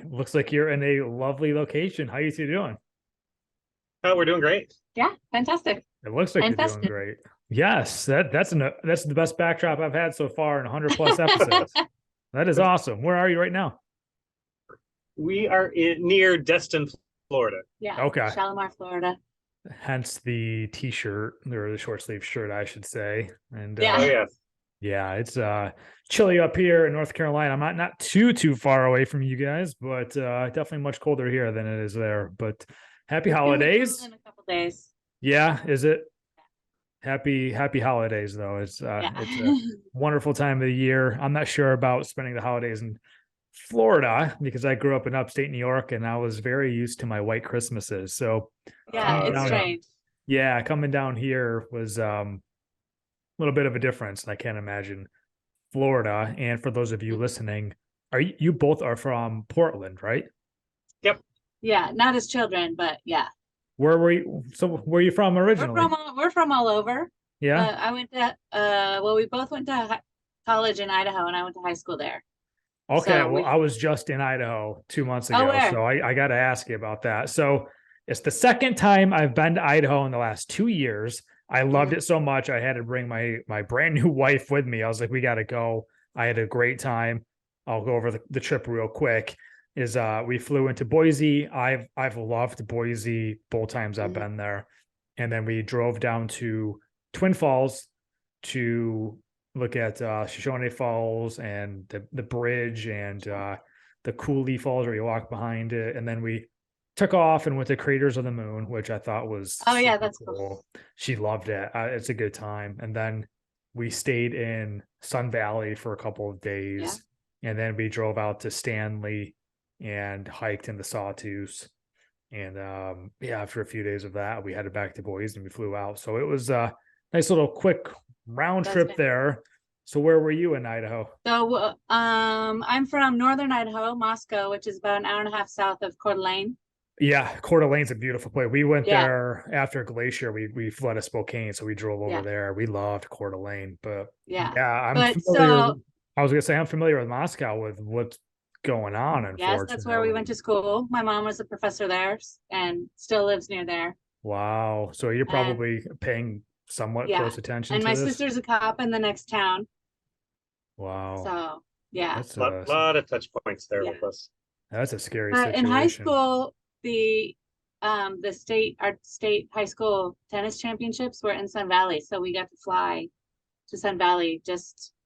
looks like you're in a lovely location. How you two doing? Oh, we're doing great. Yeah, fantastic. It looks like And you're doing festive. great. Yes, that's the best backdrop I've had so far in 100 plus episodes. That is awesome. Where are you right now? We are near Destin, Florida. Yeah, Okay. Shalimar, Florida. Hence the t-shirt or the short sleeve shirt, I should say. And Yeah. Oh, yes. yeah, it's chilly up here in North Carolina. I'm not too far away from you guys, but definitely much colder here than it is there. But happy It's gonna be holidays. cool in a couple days. Yeah, is it? Happy holidays though. It's Yeah. it's a wonderful time of the year. I'm not sure about spending the holidays in Florida because I grew up in upstate New York and I was very used to my white Christmases. So Yeah, it's down, strange. yeah, coming down here was a little bit of a difference. And I can't imagine Florida. And for those of you listening, you both are from Portland, right? Yep. Yeah, not as children, but yeah. Where were you? So where are you from originally? We're from all over. Yeah. I went to well, we both went to college in Idaho, and I went to high school there. Okay, So well, I was just in Idaho 2 months Oh, ago, where? so I got to ask you about that. So it's the second time I've been to Idaho in the last 2 years. I loved it so much. I had to bring my brand new wife with me. I was like, we got to go. I had a great time. I'll go over the trip real quick. Is we flew into Boise. I've loved Boise both times I've been there, and then we drove down to Twin Falls to look at Shoshone Falls and the bridge and the Cooley Falls where you walk behind it. And then we took off and went to Craters of the Moon, which I thought was Oh yeah, super that's cool. She loved it. It's a good time. And then we stayed in Sun Valley for a couple of days. And then we drove out to Stanley and hiked in the Sawtooth. And yeah, after a few days of that, we headed back to Boise and we flew out. So it was a nice little quick round trip there. So where were you in Idaho? So I'm from northern Idaho, Moscow, which is about an hour and a half south of Coeur d'Alene. Yeah, Coeur d'Alene's a beautiful place. We went Yeah. there after Glacier. We flew out of Spokane, so we drove over there. We loved Coeur d'Alene, but Yeah. I'm But familiar. I was gonna say I'm familiar with Moscow with what's going on. Yes, that's where we went to school. My mom was a professor there and still lives near there. Wow. So you're probably paying somewhat close attention And to my this. sister's a cop in the next town. Wow. So yeah. That's A lot of touch points there with us. That's a scary But situation. in high school, our state high school tennis championships were in Sun Valley. So we got to fly to Sun Valley.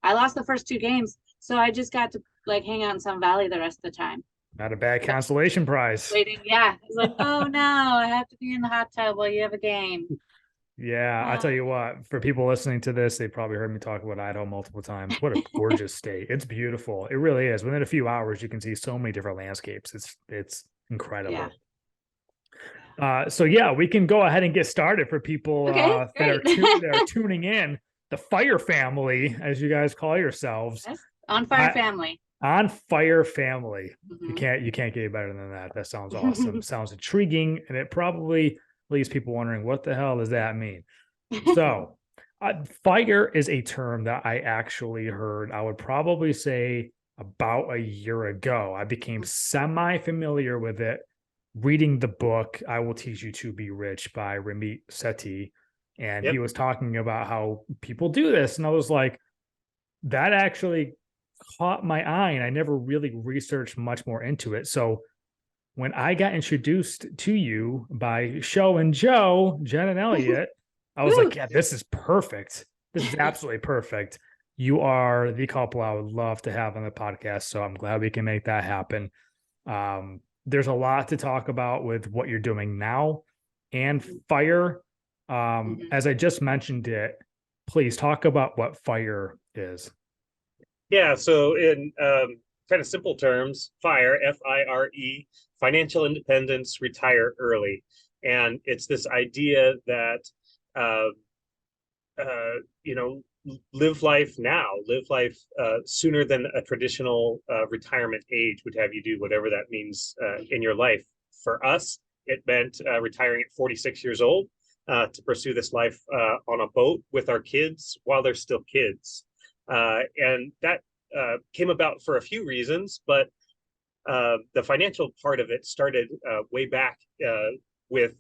I lost the first two games. So I just got to like hang out in Sun Valley the rest of the time. Not a bad consolation prize. Waiting. Yeah. It's like, oh no, I have to be in the hot tub while you have a game. Yeah, I tell you what, for people listening to this, they probably heard me talk about Idaho multiple times. What a gorgeous state. It's beautiful. It really is. Within a few hours, you can see so many different landscapes. It's incredible. Yeah. So yeah, we can go ahead and get started for people that are tuning in. The Fire Family, as you guys call yourselves. Yes. onFIREfamily. onFIREfamily. Mm-hmm. You can't get any better than that. That sounds awesome. Sounds intriguing, and it probably leaves people wondering what the hell does that mean. So fire is a term that I actually heard, I would probably say about a year ago. I became semi-familiar with it reading the book I Will Teach You to Be Rich by Ramit Sethi. And he was talking about how people do this. And I was like, that actually caught my eye. And I never really researched much more into it. So when I got introduced to you by Show and Joe, Jen and Elliot, I was like, yeah, this is perfect. This is absolutely perfect. You are the couple I would love to have on the podcast. So I'm glad we can make that happen. There's a lot to talk about with what you're doing now and fire. As I just mentioned it, please talk about what fire is. Yeah, so in kind of simple terms, FIRE, F-I-R-E, financial independence, retire early. And it's this idea that, live life now, live life sooner than a traditional retirement age would have you do, whatever that means in your life. For us, it meant retiring at 46 years old to pursue this life on a boat with our kids while they're still kids. And that came about for a few reasons, but the financial part of it started way back with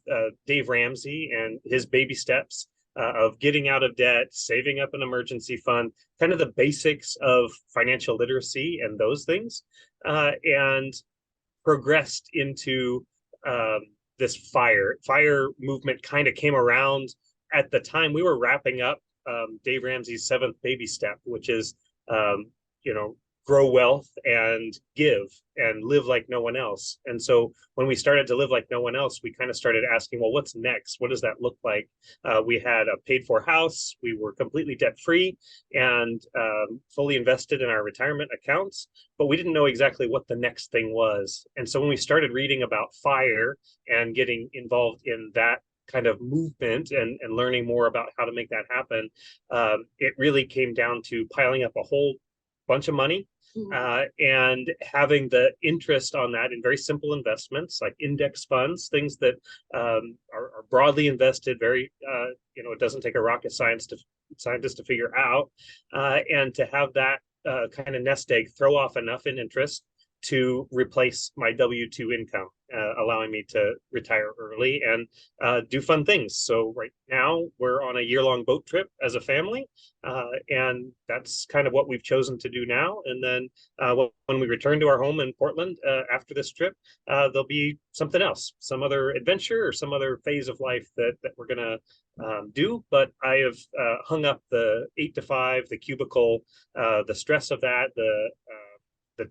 Dave Ramsey and his baby steps of getting out of debt, saving up an emergency fund, kind of the basics of financial literacy and those things, and progressed into this fire movement. Kind of came around at the time we were wrapping up Dave Ramsey's 7th baby step, which is you know, grow wealth and give and live like no one else. And so when we started to live like no one else, we kind of started asking, well, what's next? What does that look like? We had a paid for house. We were completely debt free and fully invested in our retirement accounts, but we didn't know exactly what the next thing was. And so when we started reading about FIRE and getting involved in that kind of movement and learning more about how to make that happen, it really came down to piling up a whole bunch of money and having the interest on that in very simple investments like index funds, things that are broadly invested, very, it doesn't take a rocket scientist to figure out, and to have that kind of nest egg throw off enough in interest to replace my W-2 income, allowing me to retire early and do fun things. So right now we're on a year-long boat trip as a family, and that's kind of what we've chosen to do now. And then when we return to our home in Portland after this trip, there'll be something else, some other adventure or some other phase of life that we're gonna do. But I have hung up the 8 to 5, the cubicle, the stress of that, the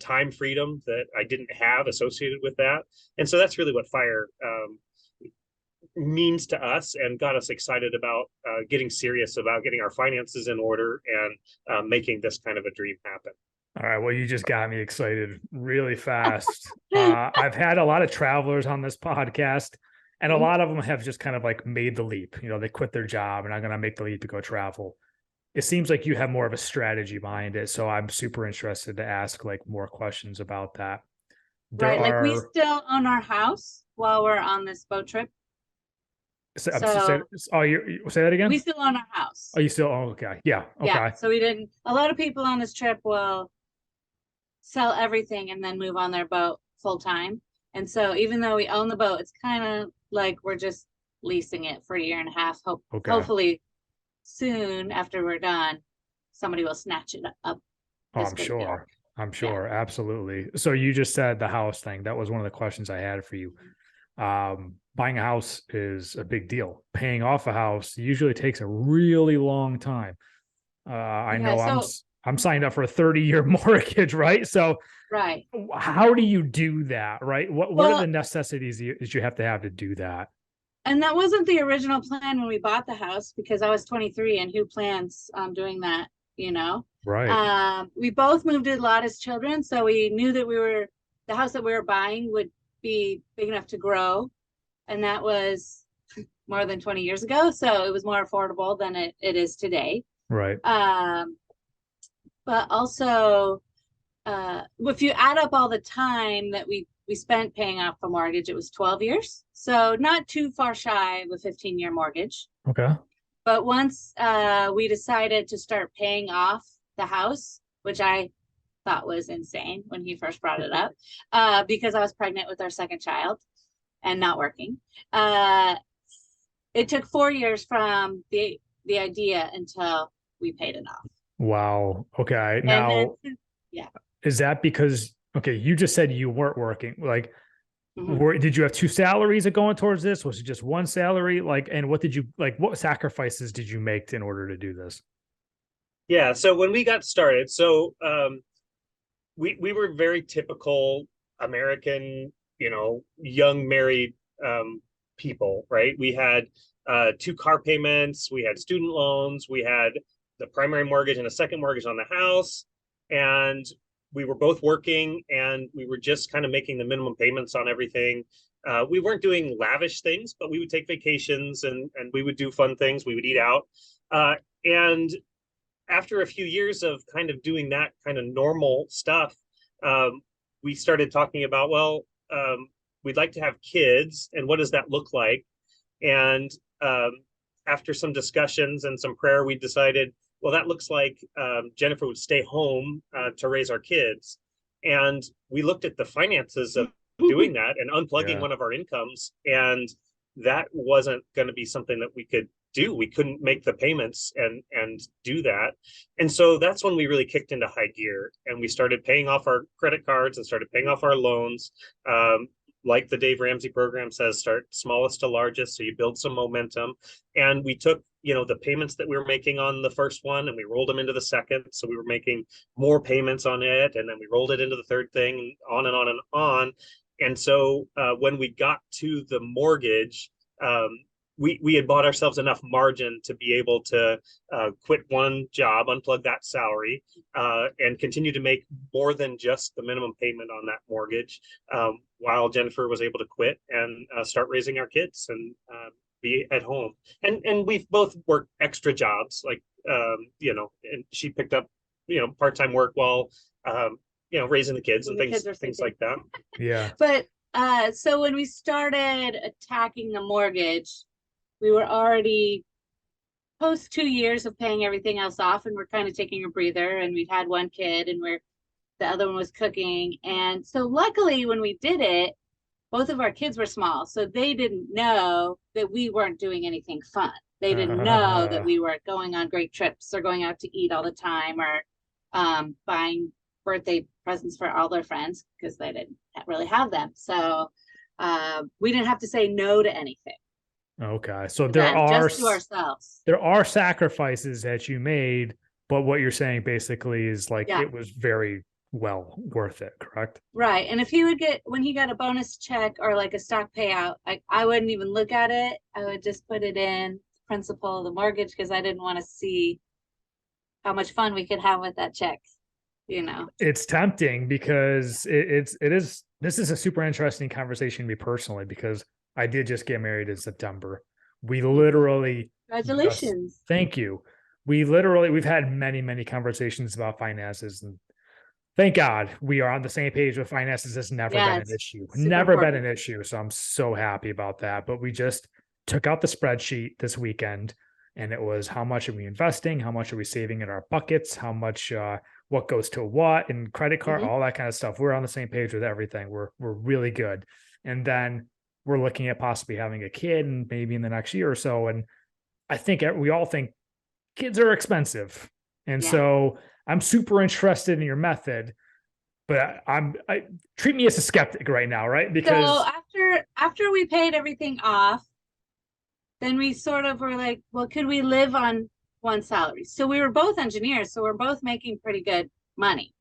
time freedom that I didn't have associated with that. And so that's really what FIRE means to us and got us excited about getting serious about getting our finances in order and making this kind of a dream happen. All right. Well, you just got me excited really fast. I've had a lot of travelers on this podcast, and a lot of them have just kind of like made the leap. They quit their job and I'm going to make the leap to go travel. It seems like you have more of a strategy behind it. So I'm super interested to ask like more questions about that. Right. Like we still own our house while we're on this boat trip. Say that again? We still own our house. Oh, you still own? Okay. Yeah. Okay. Yeah. So we didn't, a lot of people on this trip will sell everything and then move on their boat full time. And so even though we own the boat, it's kind of like we're just leasing it for a year and a half. Hopefully soon after we're done, somebody will snatch it up. Oh, I'm sure. Yeah. Absolutely. So you just said the house thing. That was one of the questions I had for you. Buying a house is a big deal. Paying off a house usually takes a really long time. I know I'm signed up for a 30-year mortgage, right? So right. How do you do that, right? What are the necessities that you have to do that? And that wasn't the original plan when we bought the house, because I was 23 and who plans on doing that, Right. We both moved a lot as children. So we knew that the house that we were buying would be big enough to grow. And that was more than 20 years ago. So it was more affordable than it is today. Right. But also, if you add up all the time that we spent paying off the mortgage, it was 12 years. So not too far shy of a 15-year mortgage. Okay. But once we decided to start paying off the house, which I thought was insane when he first brought it up, because I was pregnant with our second child and not working. It took 4 years from the idea until we paid it off. Wow. Okay. Now, is that because, you just said you weren't working, like, did you have 2 salaries going towards this? Was it just 1 salary? And what sacrifices did you make in order to do this? Yeah. So when we got started, we were very typical American, young married people, right? We had 2 car payments, we had student loans, we had the primary mortgage and a second mortgage on the house, and we were both working, and we were just kind of making the minimum payments on everything. We weren't doing lavish things, but we would take vacations and we would do fun things. We would eat out. And after a few years of kind of doing that kind of normal stuff, we started talking about, we'd like to have kids, and what does that look like? And after some discussions and some prayer, we decided, that looks like Jennifer would stay home to raise our kids. And we looked at the finances of doing that and unplugging Yeah. one of our incomes, and that wasn't going to be something that we could do. We couldn't make the payments and do that. And so that's when we really kicked into high gear, and we started paying off our credit cards and started paying off our loans. Like the Dave Ramsey program says, start smallest to largest, so you build some momentum. And we took, the payments that we were making on the first one, and we rolled them into the second, so we were making more payments on it, and then we rolled it into the third thing, on and on and on. And so when we got to the mortgage, we had bought ourselves enough margin to be able to quit one job, unplug that salary, and continue to make more than just the minimum payment on that mortgage, while Jennifer was able to quit and start raising our kids and be at home. And we've both worked extra jobs, like and she picked up part-time work while raising the kids and things like that. Yeah. But so when we started attacking the mortgage, we were already post 2 years of paying everything else off, and we're kind of taking a breather, and we'd had one kid, and the other one was cooking. And so luckily when we did it, both of our kids were small, so they didn't know that we weren't doing anything fun. They didn't know that we weren't going on great trips or going out to eat all the time, or buying birthday presents for all their friends, because they didn't really have them. So we didn't have to say no to anything. Okay. So just to ourselves. There are sacrifices that you made, but what you're saying basically is like, Yeah. It was very well worth it, correct? Right. And if when he got a bonus check or like a stock payout, I wouldn't even look at it. I would just put it in principal of the mortgage, because I didn't want to see how much fun we could have with that check. It's tempting because this is a super interesting conversation to me personally, because I did just get married in September. We literally Congratulations. Thank you. We've had many, many conversations about finances, and thank God we are on the same page with finances. It's never been an issue. Never been an issue. So I'm so happy about that. But we just took out the spreadsheet this weekend, and it was, how much are we investing? How much are we saving in our buckets? How much, what goes to what, and credit card, all that kind of stuff. We're on the same page with everything. We're really good. And then we're looking at possibly having a kid, and maybe in the next year or so. And I think we all think kids are expensive. And so I'm super interested in your method, but I treat me as a skeptic right now, right? Because so after we paid everything off, then we sort of were like, well, could we live on one salary? So we were both engineers, so we're both making pretty good money.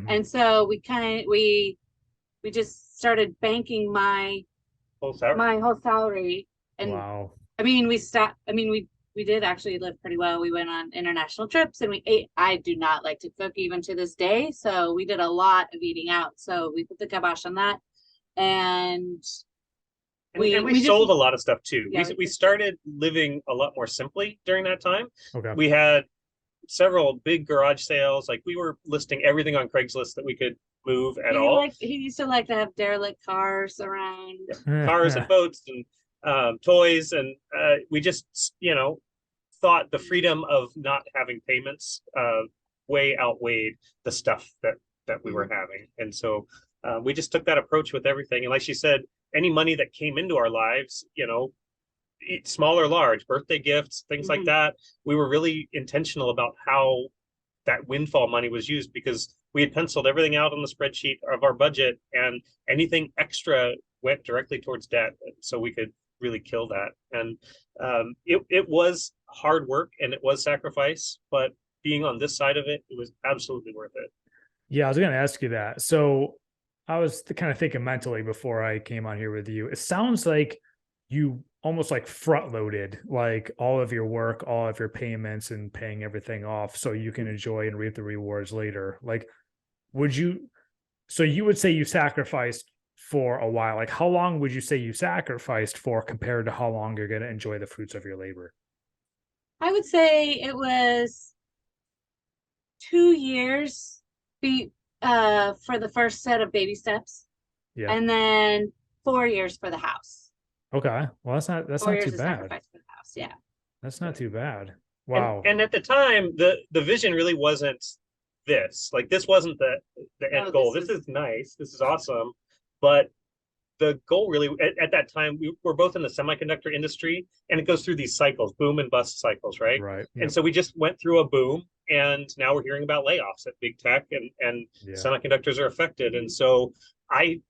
And so we just started banking my whole salary. And wow. I mean, we did actually live pretty well. We went on international trips, and we ate. I do not like to cook even to this day, so we did a lot of eating out. So we put the kibosh on that, and we sold a lot of stuff too. Yeah, we started living a lot more simply during that time. Okay. We had several big garage sales. Like, we were listing everything on Craigslist that we could move at all. He used to like to have derelict cars around. Cars and boats and toys. And we just, thought the freedom of not having payments way outweighed the stuff that we were having. And so we just took that approach with everything. And like she said, any money that came into our lives, small or large, birthday gifts, things like that, we were really intentional about how that windfall money was used, because we had penciled everything out on the spreadsheet of our budget, and anything extra went directly towards debt, so we could really kill that. And it was hard work, and it was sacrifice, but being on this side of it, it was absolutely worth it. Yeah, I was going to ask you that. So I was kind of thinking mentally before I came on here with you. It sounds like you almost like front loaded like all of your work, all of your payments, and paying everything off so you can enjoy and reap the rewards later. Like, so you would say you sacrificed for a while. Like, how long would you say you sacrificed for compared to how long you're going to enjoy the fruits of your labor? I would say it was 2 years for the first set of baby steps. Yeah. And then 4 years for the house. Okay. Well, that's not too bad. Sacrifice for the house. Yeah. That's not too bad. Wow. And at the time, the vision really wasn't this. Like this wasn't the end No, goal. this This is nice. This is awesome. But the goal really at that time, we were both in the semiconductor industry, and it goes through these cycles, boom and bust cycles, right? Right. And Yep. so we just went through a boom, and now we're hearing about layoffs at big tech, and Yeah. semiconductors are affected. And so we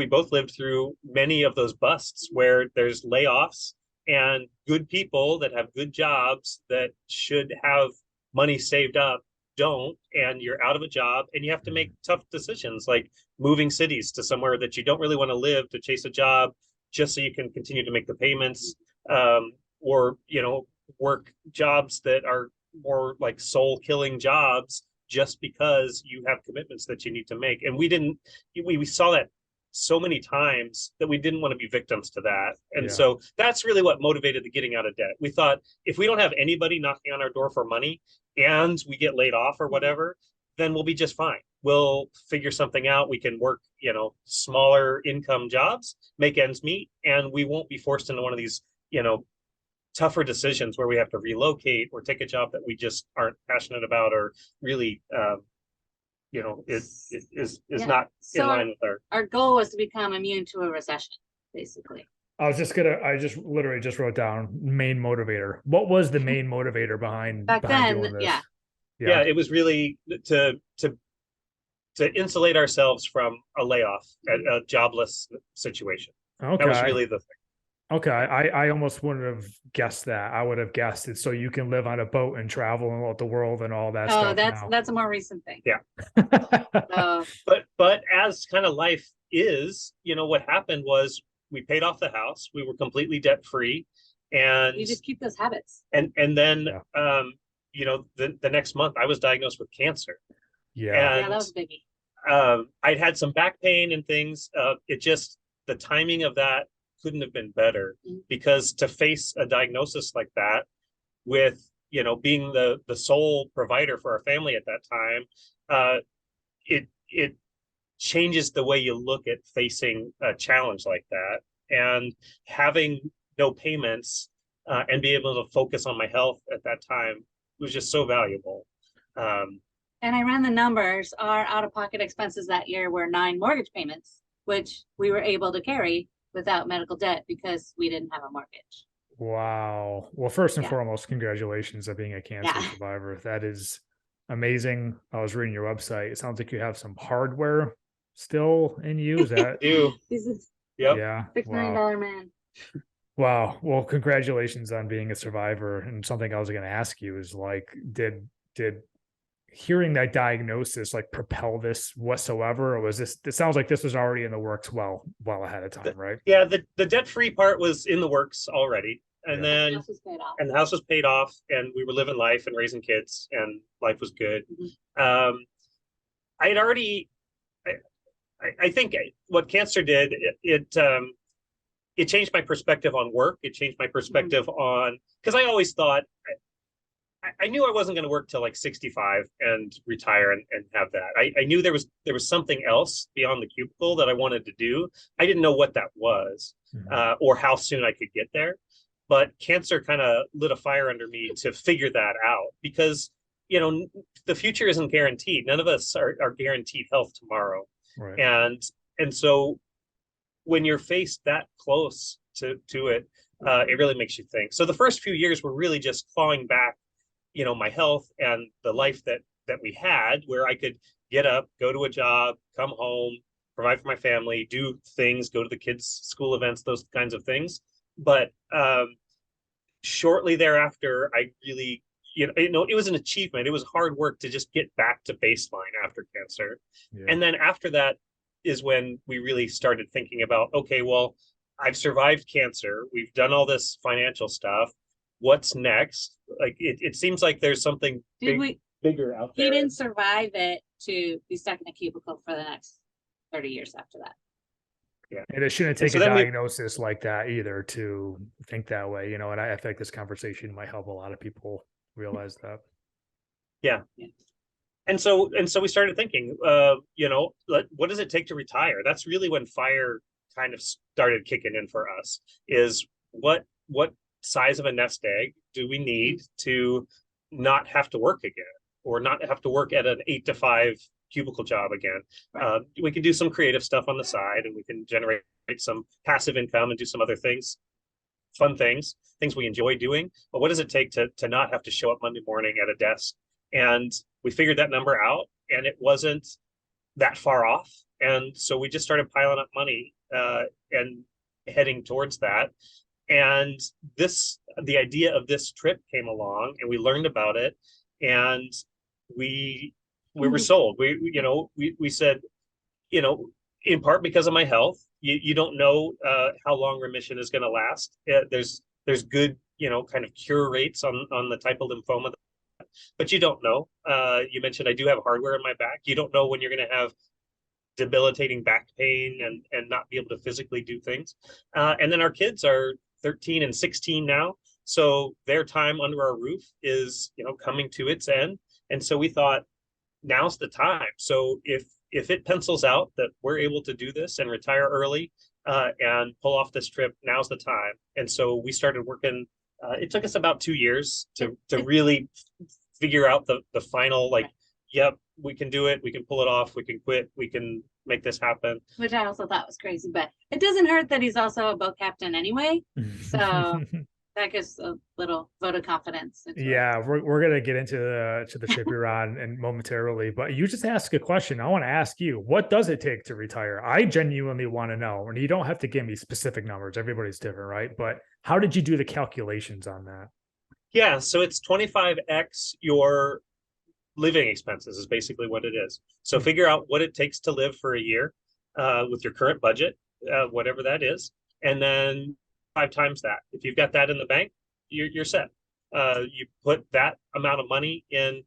both lived through many of those busts where there's layoffs and good people that have good jobs that should have money saved up don't, and you're out of a job and you have to make tough decisions like moving cities to somewhere that you don't really want to live to chase a job just so you can continue to make the payments, or work jobs that are more like soul killing jobs just because you have commitments that you need to make. And we saw that so many times that we didn't want to be victims to that. And Yeah. so that's really what motivated the getting out of debt. We thought if we don't have anybody knocking on our door for money and we get laid off or whatever, then we'll be just fine. We'll figure something out. We can work, smaller income jobs, make ends meet, and we won't be forced into one of these, tougher decisions where we have to relocate or take a job that we just aren't passionate about or really, is Yeah. not in So line with our goal was to become immune to a recession, basically. I just literally just wrote down main motivator. What was the main motivator behind Back then, doing this? yeah. Yeah, it was really to insulate ourselves from a layoff, a jobless situation. Okay. That was really the thing. Okay. I almost wouldn't have guessed that. I would have guessed it so you can live on a boat and travel and the world and all that Oh, stuff. that's a more recent thing. Yeah. So But as kind of life is, what happened was we paid off the house. We were completely debt free, and you just keep those habits. and then Yeah. the next month I was diagnosed with cancer. Yeah. Yeah, that was a biggie. I'd had some back pain and things. The timing of that couldn't have been better, because to face a diagnosis like that with, being the sole provider for our family at that time, it changes the way you look at facing a challenge like that. And having no payments, and be able to focus on my health at that time was just so valuable. And I ran the numbers. Our out-of-pocket expenses that year were 9 mortgage payments, which we were able to carry without medical debt because we didn't have a mortgage. Wow. Well, first and Yeah. foremost, congratulations on being a cancer Yeah. survivor. That is amazing. I was reading your website. It sounds like you have some hardware still in you. Is that? Do He's a Yep. Yeah. $6 million Wow. man. Wow. Well, congratulations on being a survivor. And something I was going to ask you is like, did hearing that diagnosis like propel this whatsoever, or was this? It sounds like this was already in the works well ahead of time, right? Yeah, the debt-free part was in the works already. And Yeah. then The house was paid off. and the house was paid off, and we were living life and raising kids, and life was good. I had already I think what cancer did, it changed my perspective on work. It changed my perspective on, because I always thought I knew I wasn't going to work till like 65 and retire and have that. I knew there was something else beyond the cubicle that I wanted to do. I didn't know what that was, or how soon I could get there. But cancer kind of lit a fire under me to figure that out, because the future isn't guaranteed. None of us are guaranteed health tomorrow. Right. And so when you're faced that close to it, it really makes you think. So the first few years were really just clawing back, my health and the life that we had, where I could get up, go to a job, come home, provide for my family, do things, go to the kids' school events, those kinds of things. But shortly thereafter, I really, it was an achievement. It was hard work to just get back to baseline after cancer. Yeah. And then after that is when we really started thinking about, okay, well, I've survived cancer. We've done all this financial stuff. What's next? Like, it seems like there's something bigger out there. He didn't survive it to be stuck in a cubicle for the next 30 years after that. Yeah. And it shouldn't And take so a then diagnosis like that either to think that way, and I think this conversation might help a lot of people realize that. Yeah. And so we started thinking, what does it take to retire? That's really when FIRE kind of started kicking in for us, is what size of a nest egg do we need to not have to work again? or not have to work at an 8 to 5 cubicle job again. We can do some creative stuff on the side, and we can generate some passive income and do some other things, fun things we enjoy doing. But what does it take to not have to show up Monday morning at a desk? And we figured that number out, and it wasn't that far off. And so we just started piling up money and heading towards that. And the idea of this trip came along, and we learned about it, and we were sold. We said, in part because of my health, you don't know how long remission is going to last. There's good, kind of cure rates on the type of lymphoma, but you don't know. You mentioned I do have hardware in my back. You don't know when you're going to have debilitating back pain and not be able to physically do things. And then our kids are 13 and 16 now. So their time under our roof is, coming to its end. And so we thought, now's the time. So if it pencils out that we're able to do this and retire early and pull off this trip, now's the time. And so we started working. It took us about 2 years to really figure out the final, yep, we can do it. We can pull it off. We can quit. We can make this happen. Which I also thought was crazy, but it doesn't hurt that he's also a boat captain anyway. So that gives a little vote of confidence. Yeah, we're gonna get into the trip you're on and momentarily, but you just asked a question. I want to ask you, what does it take to retire? I genuinely want to know, and you don't have to give me specific numbers. Everybody's different, right? But how did you do the calculations on that? Yeah, so it's 25x your living expenses is basically what it is. So figure out what it takes to live for a year with your current budget, whatever that is, and then 5 times that. If you've got that in the bank, you're set. You put that amount of money in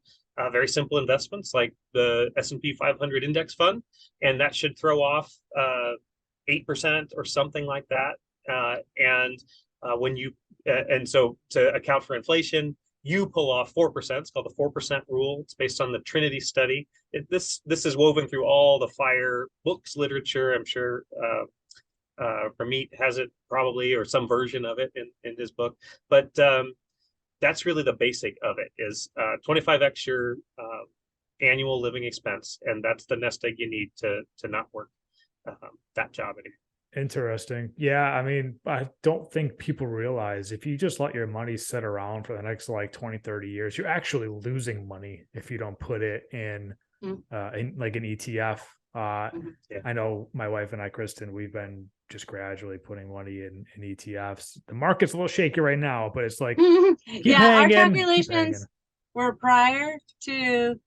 very simple investments like the S&P 500 index fund, and that should throw off 8% or something like that. And so to account for inflation, you pull off 4%. It's called the 4% rule. It's based on the Trinity study. This is woven through all the FIRE books, literature. I'm sure Ramit has it probably, or some version of it in his book. But that's really the basic of it, is 25x your annual living expense. And that's the nest egg you need to not work that job anymore. Interesting. Yeah, I mean, I don't think people realize if you just let your money sit around for the next 20, 30 years, you're actually losing money if you don't put it in like an ETF. Yeah. I know my wife and I, Kristen, we've been just gradually putting money in ETFs. The market's a little shaky right now, but it's like, our calculations were prior to.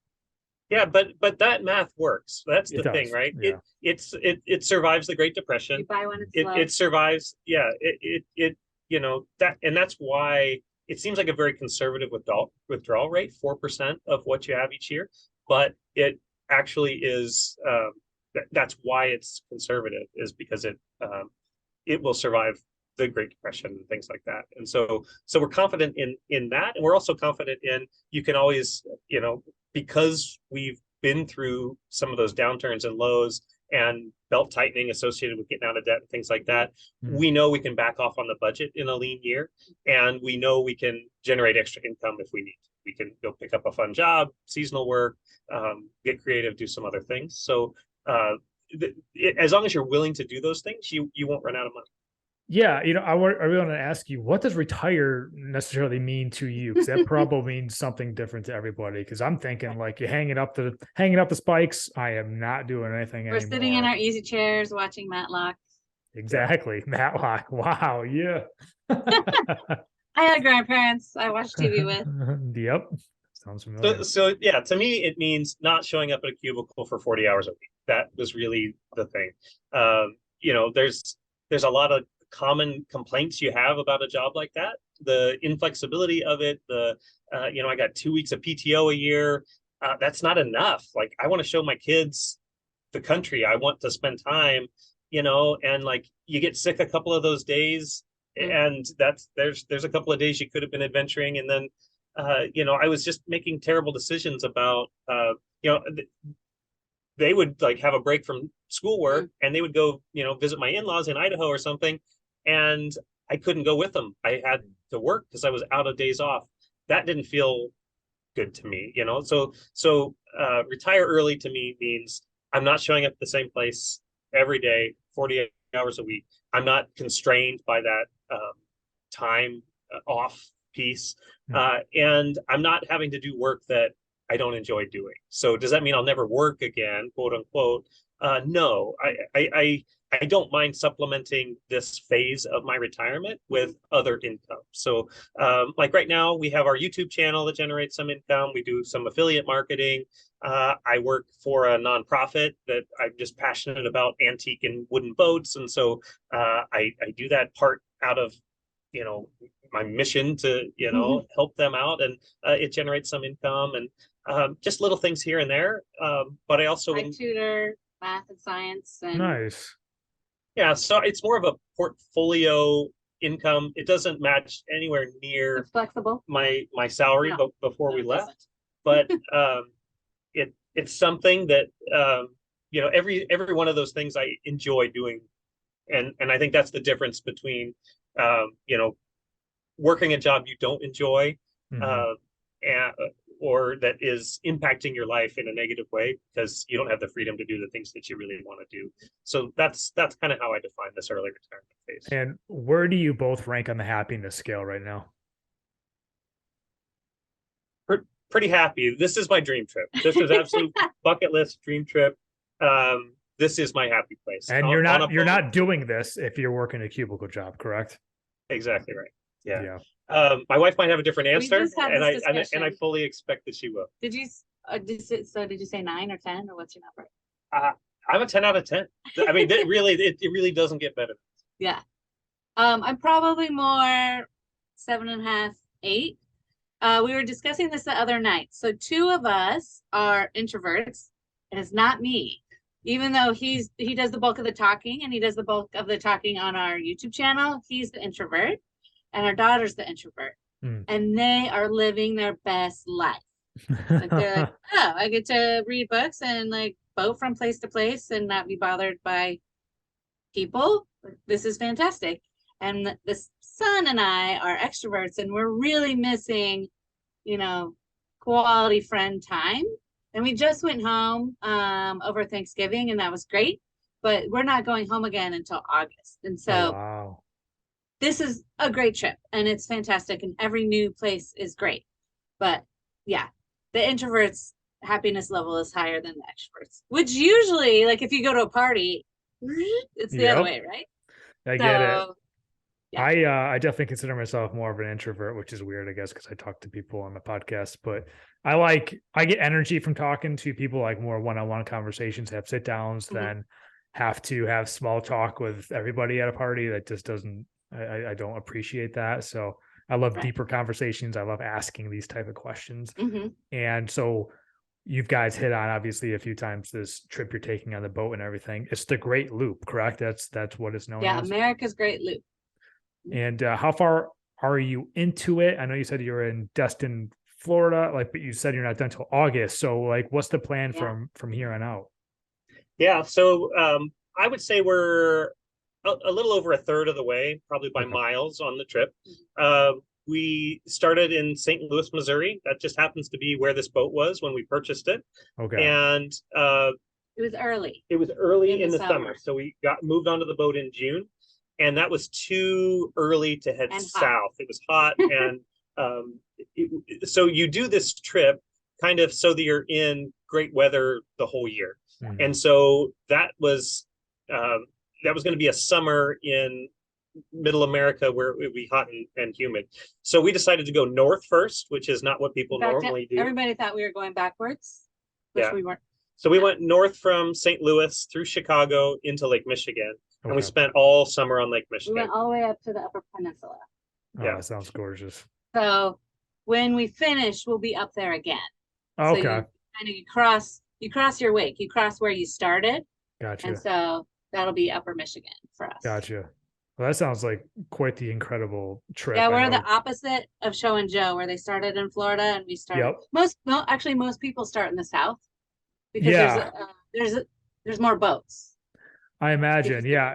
Yeah, but that math works. That's the thing, right? Yeah. It survives the Great Depression. You buy when it's low. It survives. Yeah, that, and that's why it seems like a very conservative withdrawal rate, 4% of what you have each year, but it actually is. That's why it's conservative, is because it will survive the Great Depression and things like that. And so we're confident in that, and we're also confident in, you can always, because we've been through some of those downturns and lows and belt tightening associated with getting out of debt and things like that, we know we can back off on the budget in a lean year, and we know we can generate extra income if we need to. We can go pick up a fun job, seasonal work, get creative, do some other things. So as long as you're willing to do those things, you won't run out of money. Yeah, I really want to ask you, what does retire necessarily mean to you? Because that probably means something different to everybody. Because I'm thinking you're hanging up the spikes. I am not doing anything anymore. We're sitting in our easy chairs watching Matlock. Exactly, Matlock. Wow, yeah. I had grandparents I watched TV with. Yep, sounds familiar. So yeah, to me it means not showing up at a cubicle for 40 hours a week. That was really the thing. There's a lot of common complaints you have about a job like that, the inflexibility of it, I got 2 weeks of PTO a year. That's not enough. I want to show my kids the country. I want to spend time, and you get sick a couple of those days, and there's a couple of days you could have been adventuring, and then I was just making terrible decisions about they would have a break from schoolwork and they would go visit my in-laws in Idaho or something, and I couldn't go with them. I had to work because I was out of days off. That didn't feel good to me, you know. So retire early to me means I'm not showing up at the same place every day, 48 hours a week. I'm not constrained by that time off piece. And I'm not having to do work that I don't enjoy doing. So does that mean I'll never work again, quote unquote? No, I don't mind supplementing this phase of my retirement with other income. So like right now, we have our YouTube channel that generates some income. We do some affiliate marketing. I work for a nonprofit that I'm just passionate about antique and wooden boats. And so I do that part out of, you know, my mission to, you know, help them out. And it generates some income and just little things here and there. But I also tutor math and science. And Nice. yeah, so it's more of a portfolio income. It doesn't match anywhere near it's flexible. my salary before we left, but it's something that you know, every one of those things I enjoy doing, and I think that's the difference between you know, working a job you don't enjoy and or that is impacting your life in a negative way because you don't have the freedom to do the things that you really want to do. So that's kind of how I define this early retirement phase. And where do you both rank on the happiness scale right now? Pretty happy. This is my dream trip. This is absolute bucket list dream trip. This is my happy place. And you're not doing this if you're working a cubicle job, correct? Exactly right. Yeah. My wife might have a different answer, and I fully expect that she will. Did you say 9 or 10, or what's your number? I'm a 10 out of 10. I mean, it really doesn't get better. Yeah. I'm probably more 7.5, 8. We were discussing this the other night. So 2 of us are introverts, and it's not me. Even though he does the bulk of the talking, and he does the bulk of the talking on our YouTube channel, he's the introvert. And our daughter's the introvert, and they are living their best life. Like they're like, oh, I get to read books and like boat from place to place and not be bothered by people. This is fantastic. And the son and I are extroverts, and we're really missing, you know, quality friend time. And we just went home over Thanksgiving, and that was great. But we're not going home again until August. And so wow. This is a great trip, and it's fantastic, and every new place is great. But yeah, the introverts' happiness level is higher than the extroverts, which usually, like if you go to a party, it's the other way, right? I get it. Yeah. I definitely consider myself more of an introvert, which is weird, I guess, because I talk to people on the podcast, but I get energy from talking to people, like more one-on-one conversations, have sit downs, than have to have small talk with everybody at a party. That just doesn't, I don't appreciate that. So I love deeper conversations. I love asking these type of questions. And so you guys hit on obviously a few times this trip you're taking on the boat and everything. It's the Great Loop, correct? That's what it's known as. Yeah, America's Great Loop. And how far are you into it? I know you said you were in Destin, Florida, but you said you're not done until August. So what's the plan from here on out? Yeah, so I would say we're a little over a third of the way, probably by miles on the trip. We started in St. Louis, Missouri. That just happens to be where this boat was when we purchased it. Okay. And it was early. It was early in the summer. So we moved onto the boat in June, and that was too early to head south. It was hot. And so you do this trip kind of so that you're in great weather the whole year. And so that was going to be a summer in middle America where it would be hot and humid. So we decided to go north first, which is not what people normally do. Everybody thought we were going backwards, which we weren't. So we went north from St. Louis through Chicago into Lake Michigan, and we spent all summer on Lake Michigan. We went all the way up to the Upper Peninsula. Oh, that sounds gorgeous. So when we finish, we'll be up there again. Okay. So you cross your wake. You cross where you started. Gotcha. And so that'll be Upper Michigan for us. Gotcha. Well, that sounds like quite the incredible trip. Yeah, we're the opposite of Show and Joe, where they started in Florida and we started. Most people start in the South because there's more boats. I imagine. Yeah.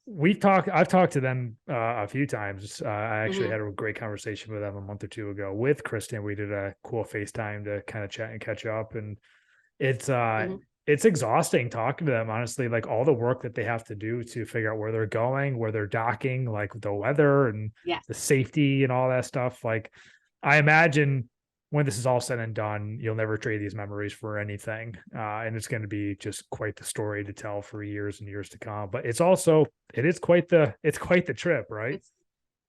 I've talked to them a few times. I actually Mhm. had a great conversation with them a month or two ago with Kristen. We did a cool FaceTime to kind of chat and catch up. And it's Mhm. it's exhausting talking to them, honestly, like all the work that they have to do to figure out where they're going, where they're docking, like the weather and the Yes. safety and all that stuff. Like I imagine when this is all said and done, you'll never trade these memories for anything. And it's going to be just quite the story to tell for years and years to come. But it's quite the trip, right? It's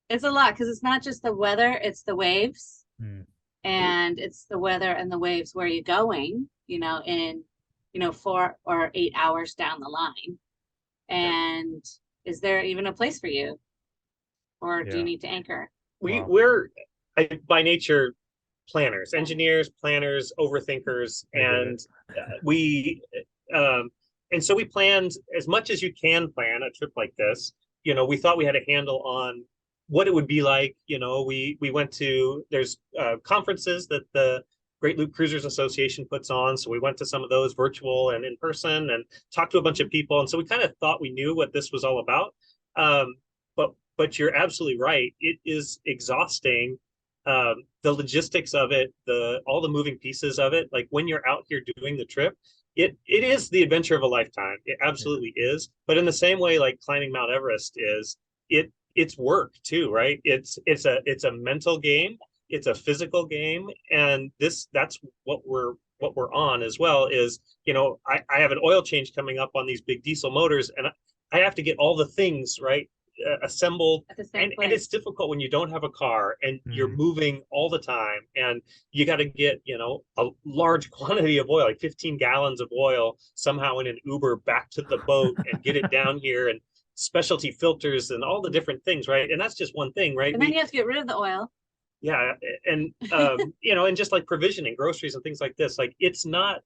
it's a lot because it's not just the weather, it's the waves, Hmm. and it's the weather and the waves where you're going, in 4 or 8 hours down the line. Yeah. And is there even a place for you? Or do you Yeah. need to anchor? Wow. We're by nature planners, engineers, planners, overthinkers, I get it. and we um, and so we planned as much as you can plan a trip like this. We thought we had a handle on what it would be like. We went to there's conferences that the Great Loop Cruisers Association puts on, so we went to some of those virtual and in person and talked to a bunch of people, and so we kind of thought we knew what this was all about. Um, but you're absolutely right. It is exhausting. The logistics of it, the all the moving pieces of it. Like when you're out here doing the trip, it is the adventure of a lifetime. It Yeah. absolutely is. But in the same way, like climbing Mount Everest is, it's work too, right? It's a mental game. It's a physical game, and that's what we're on as well. Is I have an oil change coming up on these big diesel motors, and I have to get all the things right assembled, At the same and it's place. difficult when you don't have a car and you're Mhm. moving all the time, and you got to get a large quantity of oil, like 15 gallons of oil, somehow in an Uber back to the boat and get it down here, and specialty filters and all the different things, right? And that's just one thing, right? And then you have to get rid of the oil. Yeah, and and just like provisioning groceries and things like this, like it's not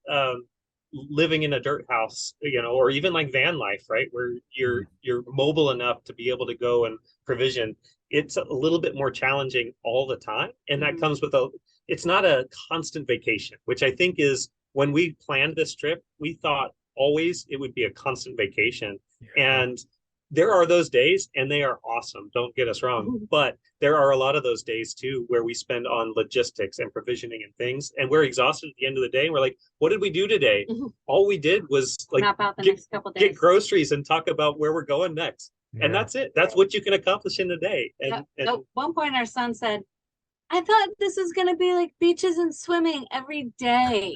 living in a dirt house, or even like van life, right, where you're Mhm. you're mobile enough to be able to go and provision. It's a little bit more challenging all the time, and that Mhm. comes with it's not a constant vacation, which I think is when we planned this trip, we thought always it would be a constant vacation. Yeah. And there are those days, and they are awesome, don't get us wrong, but there are a lot of those days too where we spend on logistics and provisioning and things, and we're exhausted at the end of the day, and we're like, what did we do today? All we did was like Map out the get next couple get days. groceries and talk about where we're going next, and Yeah. that's it. That's what you can accomplish in a day. At one point, our son said, I thought this was going to be like beaches and swimming every day.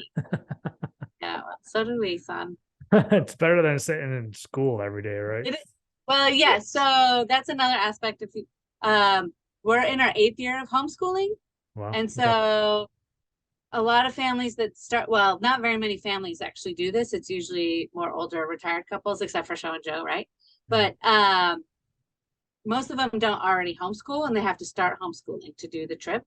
Yeah, well, so did we, son. It's better than sitting in school every day, right? It is. Well, yeah, Yes. so that's another aspect of we're in our 8th year of homeschooling. Well, And okay. so a lot of families that start, well, not very many families actually do this. It's usually more older retired couples, except for Show and Joe, right? Mhm. But most of them don't already homeschool and they have to start homeschooling to do the trip,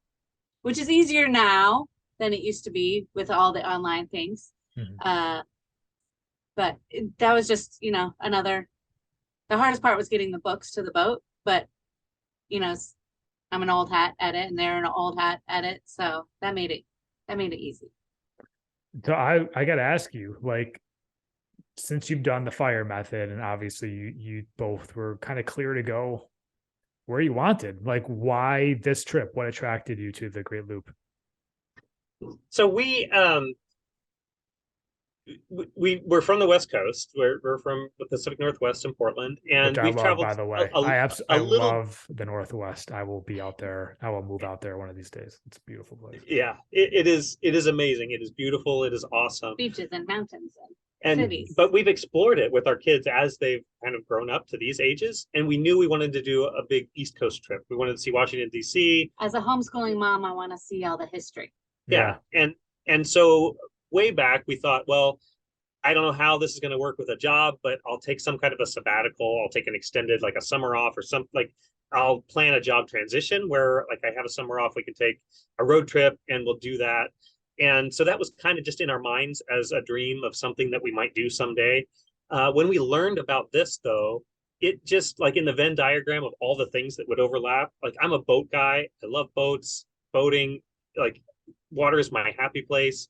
which is easier now than it used to be with all the online things. Mhm. Uh, but that was just, the hardest part was getting the books to the boat. But, you know, I'm an old hat at it and they're an old hat at it. So that made it easy. So I got to ask you, like, since you've done the fire method and obviously you both were kind of clear to go where you wanted, like, why this trip? What attracted you to the Great Loop? So we're from the West Coast. We're from the Pacific Northwest in Portland, Which and I we've love, traveled by the a, way. a, I a little. love the Northwest. I will be out there. I will move out there one of these days. It's a beautiful place. Yeah, it is amazing. It is beautiful. It is awesome. Beaches and mountains and And cities. but we've explored it with our kids as they've kind of grown up to these ages, and we knew we wanted to do a big East Coast trip. We wanted to see Washington D.C. As a homeschooling mom, I want to see all the history. Yeah, Yeah. and so way back we thought, well, I don't know how this is going to work with a job, but I'll take some kind of a sabbatical. I'll take an extended, like a summer off or something. Like I'll plan a job transition where, like, I have a summer off. We can take a road trip and we'll do that. And so that was kind of just in our minds as a dream of something that we might do someday. When we learned about this, though, it just, like in the Venn diagram of all the things that would overlap. Like I'm a boat guy. I love boats, boating. Like water is my happy place.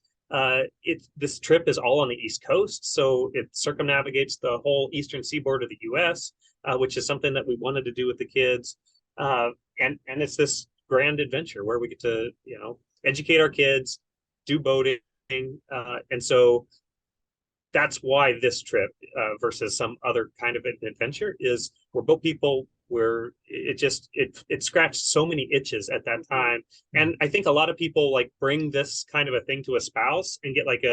This trip is all on the East Coast, so it circumnavigates the whole eastern seaboard of the U.S. which is something that we wanted to do with the kids. And it's this grand adventure where we get to, educate our kids, do boating. And so that's why this trip versus some other kind of an adventure is we're boat people where it scratched so many itches at that time. And I think a lot of people like bring this kind of a thing to a spouse and get like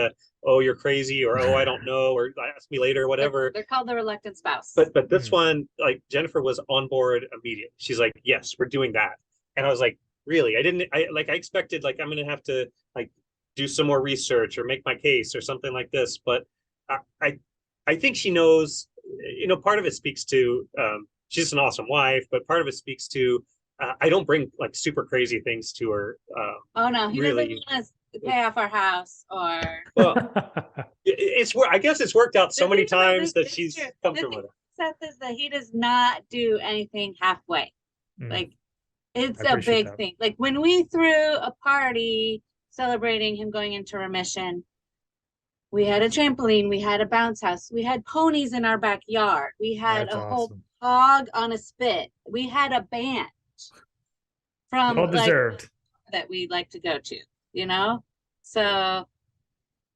oh, you're crazy, or oh, I don't know, or ask me later, or whatever. They're called the reluctant spouse. But this one, like Jennifer was on board immediately. She's like, yes, we're doing that. And I was like, really? I expected like I'm gonna have to like do some more research or make my case or something like this. But I think she knows, part of it speaks to she's an awesome wife, but part of it speaks to I don't bring like super crazy things to her. Oh no, he really, doesn't want us to pay off our house or. Well, I guess it's worked out so many times that she's comfortable with it. Seth is that he does not do anything halfway. Like it's a big thing. Like when we threw a party celebrating him going into remission, we had a trampoline, we had a bounce house, we had ponies in our backyard, we had whole hog on a spit, we had a band from well deserved that we like to go to, So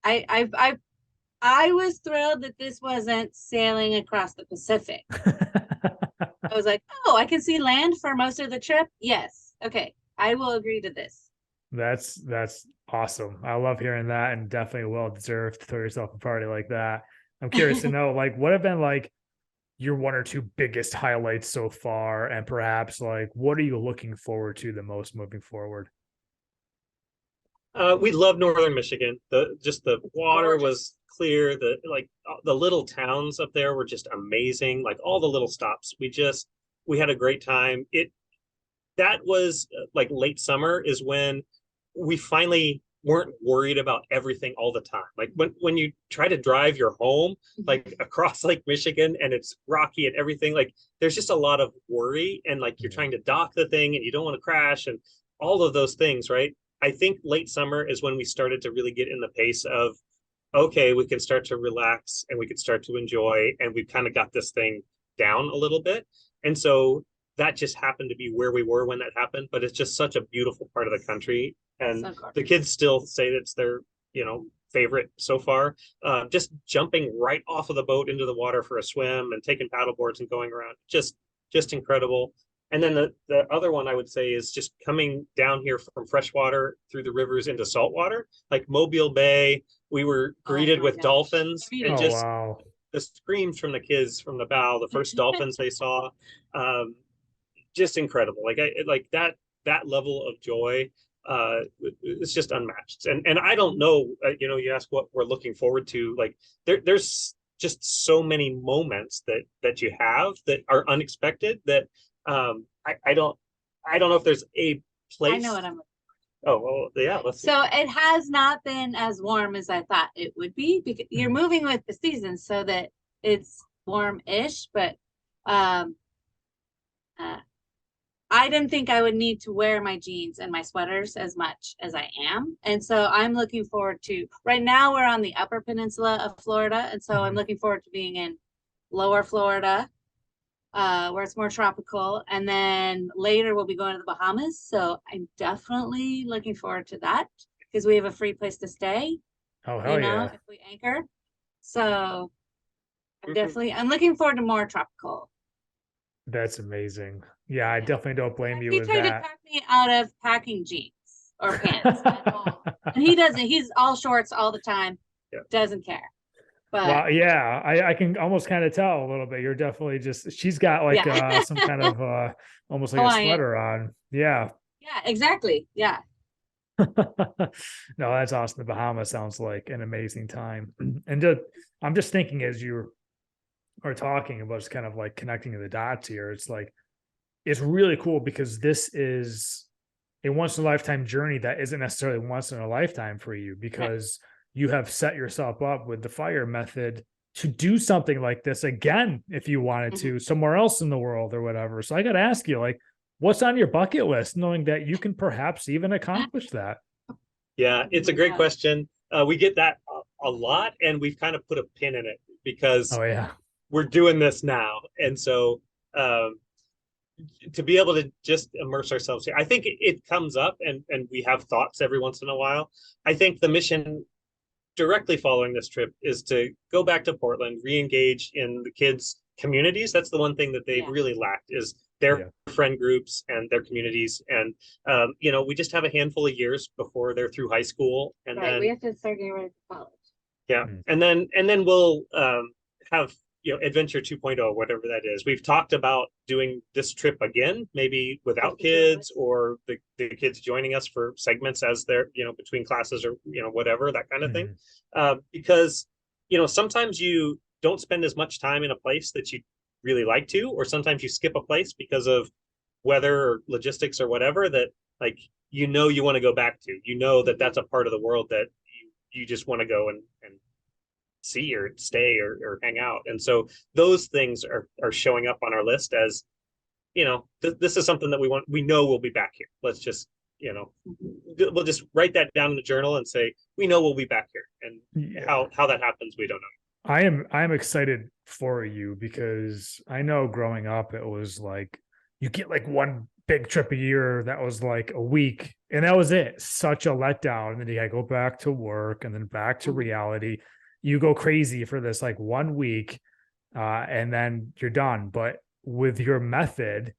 I was thrilled that this wasn't sailing across the Pacific. I was like, oh, I can see land for most of the trip. Yes. Okay. I will agree to this. That's awesome. I love hearing that, and definitely well deserved to throw yourself a party like that. I'm curious to know, like, what have been like your one or two biggest highlights so far, and perhaps like what are you looking forward to the most moving forward? We love Northern Michigan. The water was clear. The little towns up there were just amazing. Like all the little stops, we had a great time. That was like late summer is when we finally weren't worried about everything all the time. Like when you try to drive your home like across Lake Michigan and it's rocky and everything, like there's just a lot of worry, and like you're trying to dock the thing and you don't want to crash and all of those things, right? I think late summer is when we started to really get in the pace of, okay, we can start to relax and we can start to enjoy, and we've kind of got this thing down a little bit. And so that just happened to be where we were when that happened, but it's just such a beautiful part of the country. And the kids still say it's their, favorite so far. Just jumping right off of the boat into the water for a swim and taking paddle boards and going around, just incredible. And then the other one I would say is just coming down here from freshwater through the rivers into saltwater, like Mobile Bay. We were greeted with dolphins, and the screams from the kids from the bow, the first dolphins they saw, just incredible. Like that level of joy, it's just unmatched. And I don't know, you ask what we're looking forward to. Like there's just so many moments that you have that are unexpected that I don't know if there's a place. I know what I'm looking for. Oh, well, yeah. So it has not been as warm as I thought it would be, because you're moving with the season so that it's warm-ish, but I didn't think I would need to wear my jeans and my sweaters as much as I am. And so I'm looking forward to, right now we're on the upper peninsula of Florida. And so I'm looking forward to being in lower Florida, where it's more tropical. And then later we'll be going to the Bahamas. So I'm definitely looking forward to that, because we have a free place to stay. Oh, hell yeah. If we anchor. So I'm looking forward to more tropical. That's amazing. Yeah, I definitely don't blame you with that. He tried to talk me out of packing jeans or pants at all. And he doesn't. He's all shorts all the time. Yeah. Doesn't care. But well, yeah, I can almost kind of tell a little bit. You're definitely she's got like some kind of almost like a sweater on. Yeah. Yeah, exactly. Yeah. No, that's awesome. The Bahamas sounds like an amazing time. And I'm just thinking as you are talking about just kind of like connecting the dots here, it's like, it's really cool because this is a once in a lifetime journey that isn't necessarily once in a lifetime for you, because you have set yourself up with the fire method to do something like this again, if you wanted to, somewhere else in the world or whatever. So I got to ask you, like, what's on your bucket list, knowing that you can perhaps even accomplish that? Yeah, it's a great question. We get that a lot, and we've kind of put a pin in it because we're doing this now. And so um, to be able to just immerse ourselves here, I think it comes up, and we have thoughts every once in a while. I think the mission directly following this trip is to go back to Portland, re-engage in the kids' communities. That's the one thing that they've really lacked is their friend groups and their communities. And we just have a handful of years before they're through high school, and then we have to start getting ready for college. Yeah, and then we'll have adventure 2.0, whatever that is. We've talked about doing this trip again, maybe without kids, or the kids joining us for segments as they're between classes, or whatever, that kind of thing. Because sometimes you don't spend as much time in a place that you really like to, or sometimes you skip a place because of weather or logistics or whatever, that like you want to go back to. That's a part of the world that you just want to go and see or stay or hang out. And so those things are showing up on our list as this is something that we know we'll be back here. Let's just we'll just write that down in the journal and say we know we'll be back here. And how that happens, we don't know. I am excited for you, because I know growing up it was like you get like one big trip a year that was like a week, and that was it. Such a letdown. And then you gotta go back to work and then back to reality. You go crazy for this like 1 week, and then you're done. But with your method,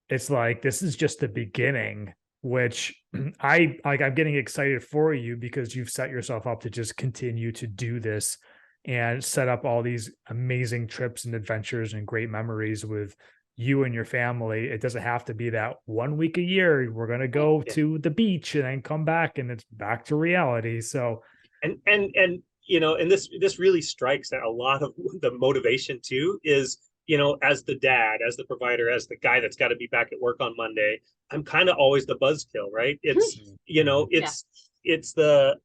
it's like this is just the beginning, which I'm getting excited for you, because you've set yourself up to just continue to do this and set up all these amazing trips and adventures and great memories with you and your family. It doesn't have to be that 1 week a year. We're going to go to the beach and then come back and it's back to reality. So, and this really strikes that a lot of the motivation too is, as the dad, as the provider, as the guy that's got to be back at work on Monday, I'm kind of always the buzzkill, right? It's, it's the,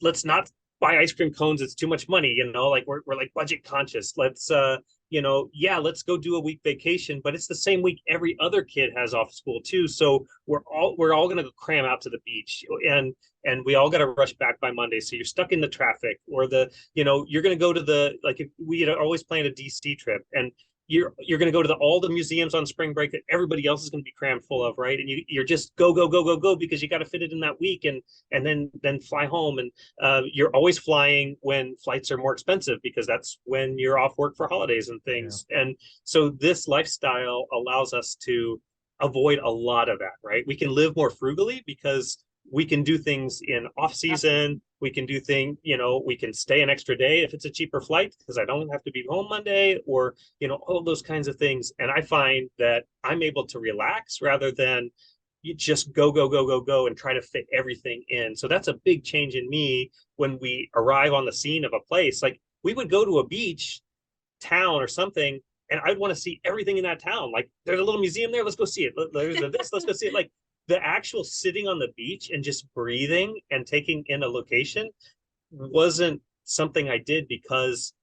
let's not buy ice cream cones. It's too much money, like we're like budget conscious. Let's, let's go do a week vacation, but it's the same week every other kid has off school too. So we're all going to go cram out to the beach, and we all got to rush back by Monday. So you're stuck in the traffic, or you're going to go to we had always planned a DC trip, and you're going to go to all the museums on spring break that everybody else is going to be crammed full of, right? And you're just go because you got to fit it in that week, and then fly home. And you're always flying when flights are more expensive, because that's when you're off work for holidays and things. And so this lifestyle allows us to avoid a lot of that, right? We can live more frugally because we can do things in off season. We can do things, we can stay an extra day if it's a cheaper flight, because I don't have to be home Monday, or, all those kinds of things. And I find that I'm able to relax rather than you just go and try to fit everything in. So that's a big change in me when we arrive on the scene of a place. Like we would go to a beach town or something, and I'd want to see everything in that town. Like there's a little museum there. Let's go see it. There's this, let's go see it. Like the actual sitting on the beach and just breathing and taking in a location wasn't something I did, because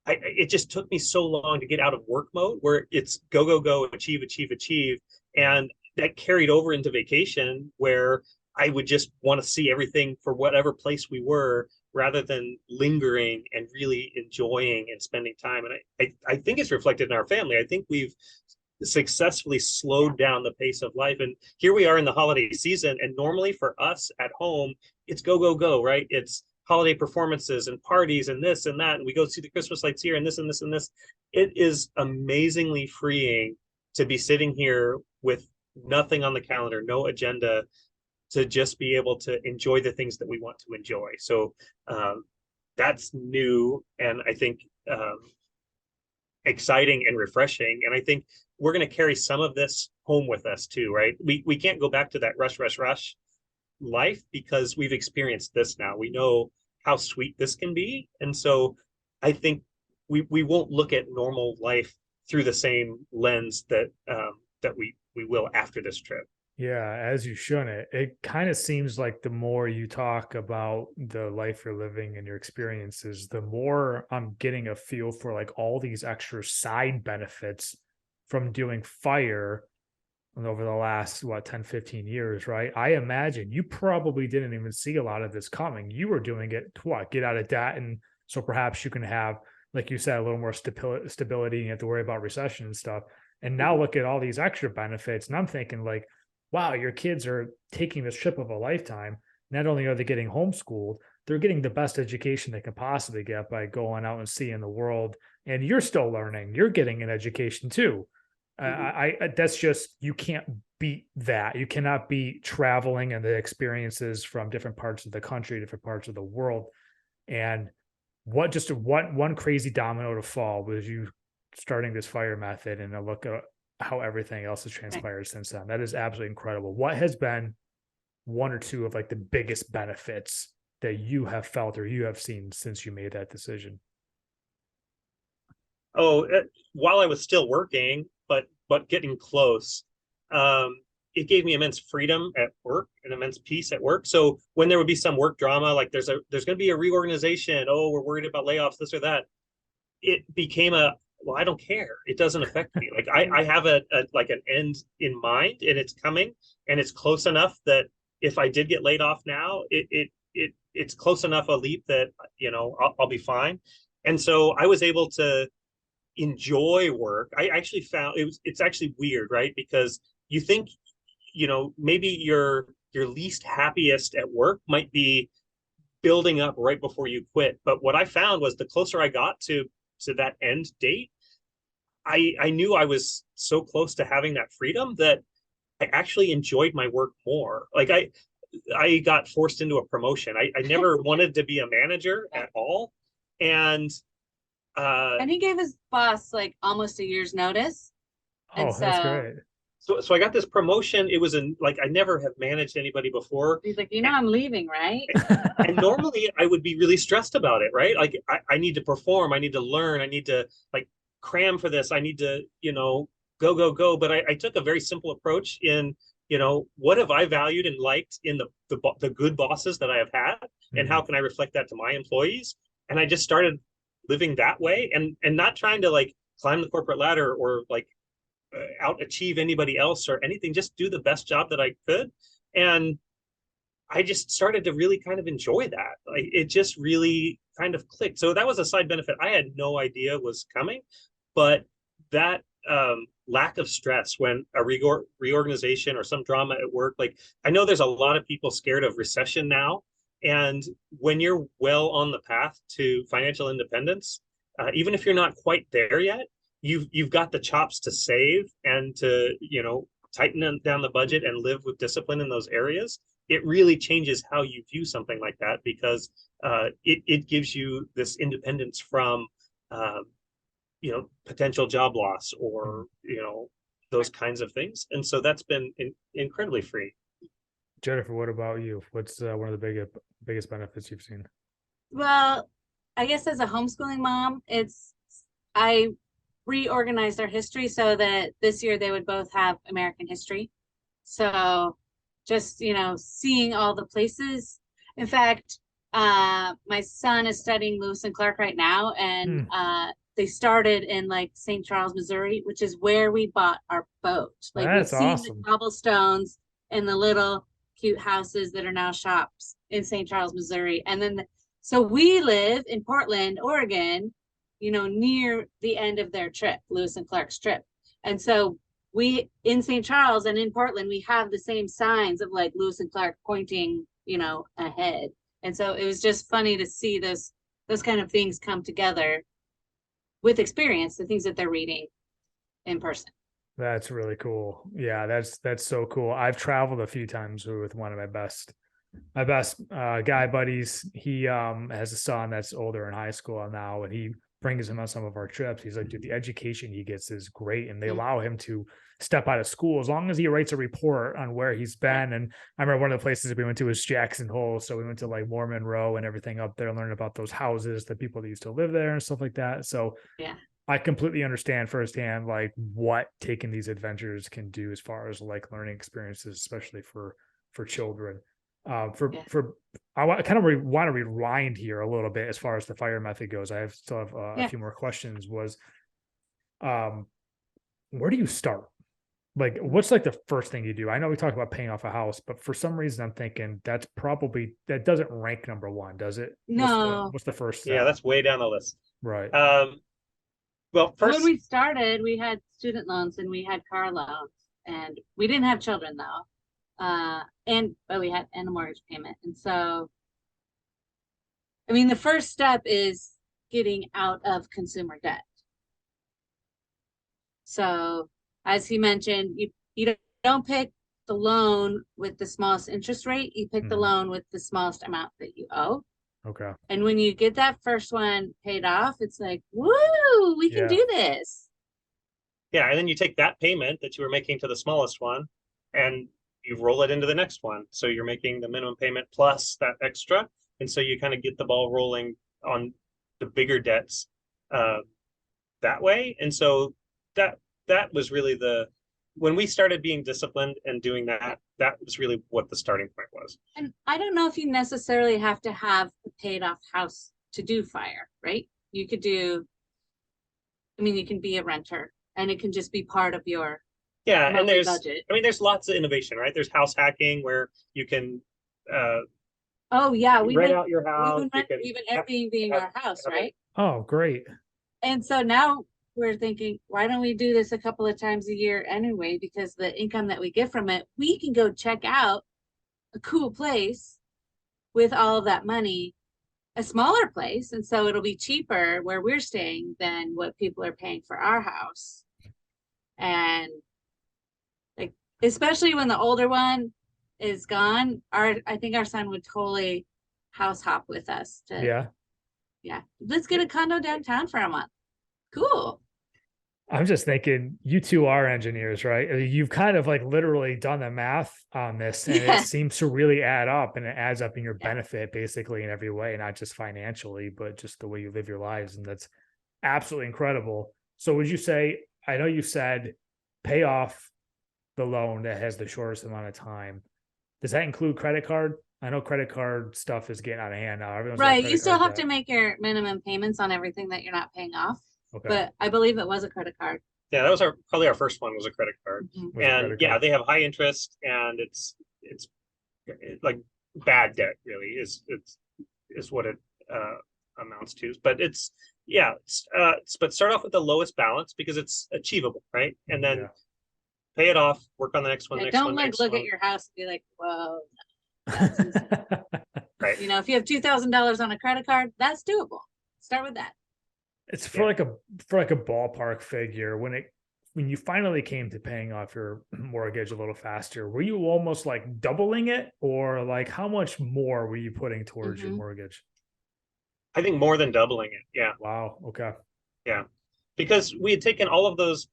it just took me so long to get out of work mode where it's go, achieve. And that carried over into vacation, where I would just want to see everything for whatever place we were, rather than lingering and really enjoying and spending time. And I think it's reflected in our family. I think we've successfully slowed down the pace of life. And here we are in the holiday season, and normally for us at home, it's go, right? It's holiday performances and parties and this and that, and we go see the Christmas lights here and this and this and this. It is amazingly freeing to be sitting here with nothing on the calendar, no agenda, to just be able to enjoy the things that we want to enjoy. So that's new, and I think exciting and refreshing. And I think we're going to carry some of this home with us too, right? We can't go back to that rush life, because we've experienced this now. We know how sweet this can be. And so I think we won't look at normal life through the same lens that we will after this trip. Yeah, as you shouldn't. It kind of seems like the more you talk about the life you're living and your experiences, the more I'm getting a feel for like all these extra side benefits from doing fire over the last 10-15 years, right? I imagine you probably didn't even see a lot of this coming. You were doing it to get out of debt, and so perhaps you can have like you said, a little more stability. You have to worry about recession and stuff. And now look at all these extra benefits. And I'm thinking like, wow, your kids are taking this trip of a lifetime. Not only are they getting homeschooled, they're getting the best education they can possibly get by going out and seeing the world. And you're still learning. You're getting an education too. That's just, you can't beat that. You cannot beat traveling and the experiences from different parts of the country, different parts of the world. And one crazy domino to fall was you starting this fire method, and a look at how everything else has transpired since then. That is absolutely incredible. What has been one or two of like the biggest benefits that you have felt or you have seen since you made that decision? While I was still working, but getting close, it gave me immense freedom at work and immense peace at work. So when there would be some work drama, like there's going to be a reorganization, we're worried about layoffs, this or that, it became well, I don't care. It doesn't affect me. Like I have like an end in mind, and it's coming, and it's close enough that if I did get laid off now, it's close enough a leap that I'll be fine. And so I was able to enjoy work. I actually found it's actually weird, right? Because you think, maybe your least happiest at work might be building up right before you quit. But what I found was the closer I got to that end date, I knew I was so close to having that freedom that I actually enjoyed my work more. Like I got forced into a promotion. I never wanted to be a manager at all. And he gave his boss like almost a year's notice. Oh, that's great. So I got this promotion. It was like I never have managed anybody before. He's like, I'm leaving, right? And normally I would be really stressed about it, right? Like I need to perform, I need to learn, I need to like cram for this, I need to, go. But I took a very simple approach in, what have I valued and liked in the good bosses that I have had, and how can I reflect that to my employees? And I just started living that way, and not trying to like climb the corporate ladder or like out achieve anybody else or anything, just do the best job that I could. And I just started to really kind of enjoy that. Like it just really kind of clicked. So that was a side benefit I had no idea was coming, but that lack of stress when a reorganization or some drama at work, like I know there's a lot of people scared of recession now. And when you're well on the path to financial independence, even if you're not quite there yet, you've got the chops to save and to, tighten down the budget and live with discipline in those areas. It really changes how you view something like that, because it gives you this independence from, potential job loss or, those kinds of things. And so that's been incredibly free. Jennifer, what about you? What's one of the biggest benefits you've seen? Well, I guess as a homeschooling mom, I reorganized our history so that this year they would both have American history. So just, seeing all the places. In fact, my son is studying Lewis and Clark right now, and they started in like St. Charles, Missouri, which is where we bought our boat. Like that's we've seen awesome. the cobblestones and the little cute houses that are now shops in St. Charles, Missouri. And then, so we live in Portland, Oregon, near the end of their trip, Lewis and Clark's trip. And so we, in St. Charles and in Portland, we have the same signs of like Lewis and Clark pointing, ahead. And so it was just funny to see those kind of things come together with experience, the things that they're reading in person. That's really cool. Yeah, that's so cool. I've traveled a few times with one of my best guy buddies. He has a son that's older in high school now, and he brings him on some of our trips. He's like, dude, the education he gets is great, and they allow him to step out of school as long as he writes a report on where he's been. And I remember one of the places we went to was Jackson Hole, so we went to like Mormon Row and everything up there, and learned about those houses, the people that used to live there and stuff like that. So yeah, I completely understand firsthand like what taking these adventures can do as far as like learning experiences, especially for children. I want to rewind here a little bit as far as the fire method goes. I still have a few more questions. Where do you start? Like, what's like the first thing you do? I know we talked about paying off a house, but for some reason I'm thinking that doesn't rank number one, does it? No. What's the first step? Yeah, that's way down the list. Right. Well, When first, we started, we had student loans and we had car loans, and we didn't have children though. But we had and a mortgage payment. And so, I mean, the first step is getting out of consumer debt. So, as he mentioned, you don't pick the loan with the smallest interest rate. You pick the Mhm. loan with the smallest amount that you owe. Okay. And when you get that first one paid off, it's like, woo, we can Yeah. do this. yeah, and then you take that payment that you were making to the smallest one and you roll it into the next one. So you're making the minimum payment plus that extra. And so you kind of get the ball rolling on the bigger debts uh, that way. And so that that was really the when we started being disciplined and doing that, that was really what the starting point was. And I don't know if you necessarily have to have a paid off house to do fire, right? You could do, I mean, you can be a renter and it can just be part of your Yeah, and monthly budget. I mean, there's lots of innovation, right? There's house hacking where you can Oh yeah, we rent would out your house. You rent can even have, Airbnb have, our house, have right? Oh, great. And so now we're thinking, why don't we do this a couple of times a year anyway? Because the income that we get from it, we can go check out a cool place with all of that money, a smaller place. And so it'll be cheaper where we're staying than what people are paying for our house. And like, especially when the older one is gone, I think our son would totally house hop with us to, Yeah. let's get a condo downtown for a month. Cool. I'm just thinking you two are engineers, right? You've kind of like literally done the math on this and it Yes. seems to really add up and it adds up in your Yeah. benefit basically in every way, not just financially, but just the way you live your lives. And that's absolutely incredible. So would you say, I know you said pay off the loan that has the shortest amount of time. Does that include credit card? I know credit card stuff is getting out of hand now. Everyone's got Right. You credit still card have debt. to make your minimum payments on everything that you're not paying off. Okay. But I believe it was a credit card. Yeah, that was probably our first one was a credit card. Mhm. Was a And credit yeah, card. they have high interest and it's like bad debt really is what it amounts to. But but start off with the lowest balance because it's achievable, right? And then Yeah. pay it off, work on the next one, Yeah, next don't one, like next look one. at your house and be like, whoa, that's insane. Right. You know, if you have $2,000 on a credit card, that's doable. Start with that. It's Yeah. for like a ballpark figure when you finally came to paying off your mortgage a little faster, were you almost like doubling it or like how much more were you putting towards your Mhm. mortgage? I think more than doubling it. Yeah. Wow. Okay. Yeah. Because we had taken all of those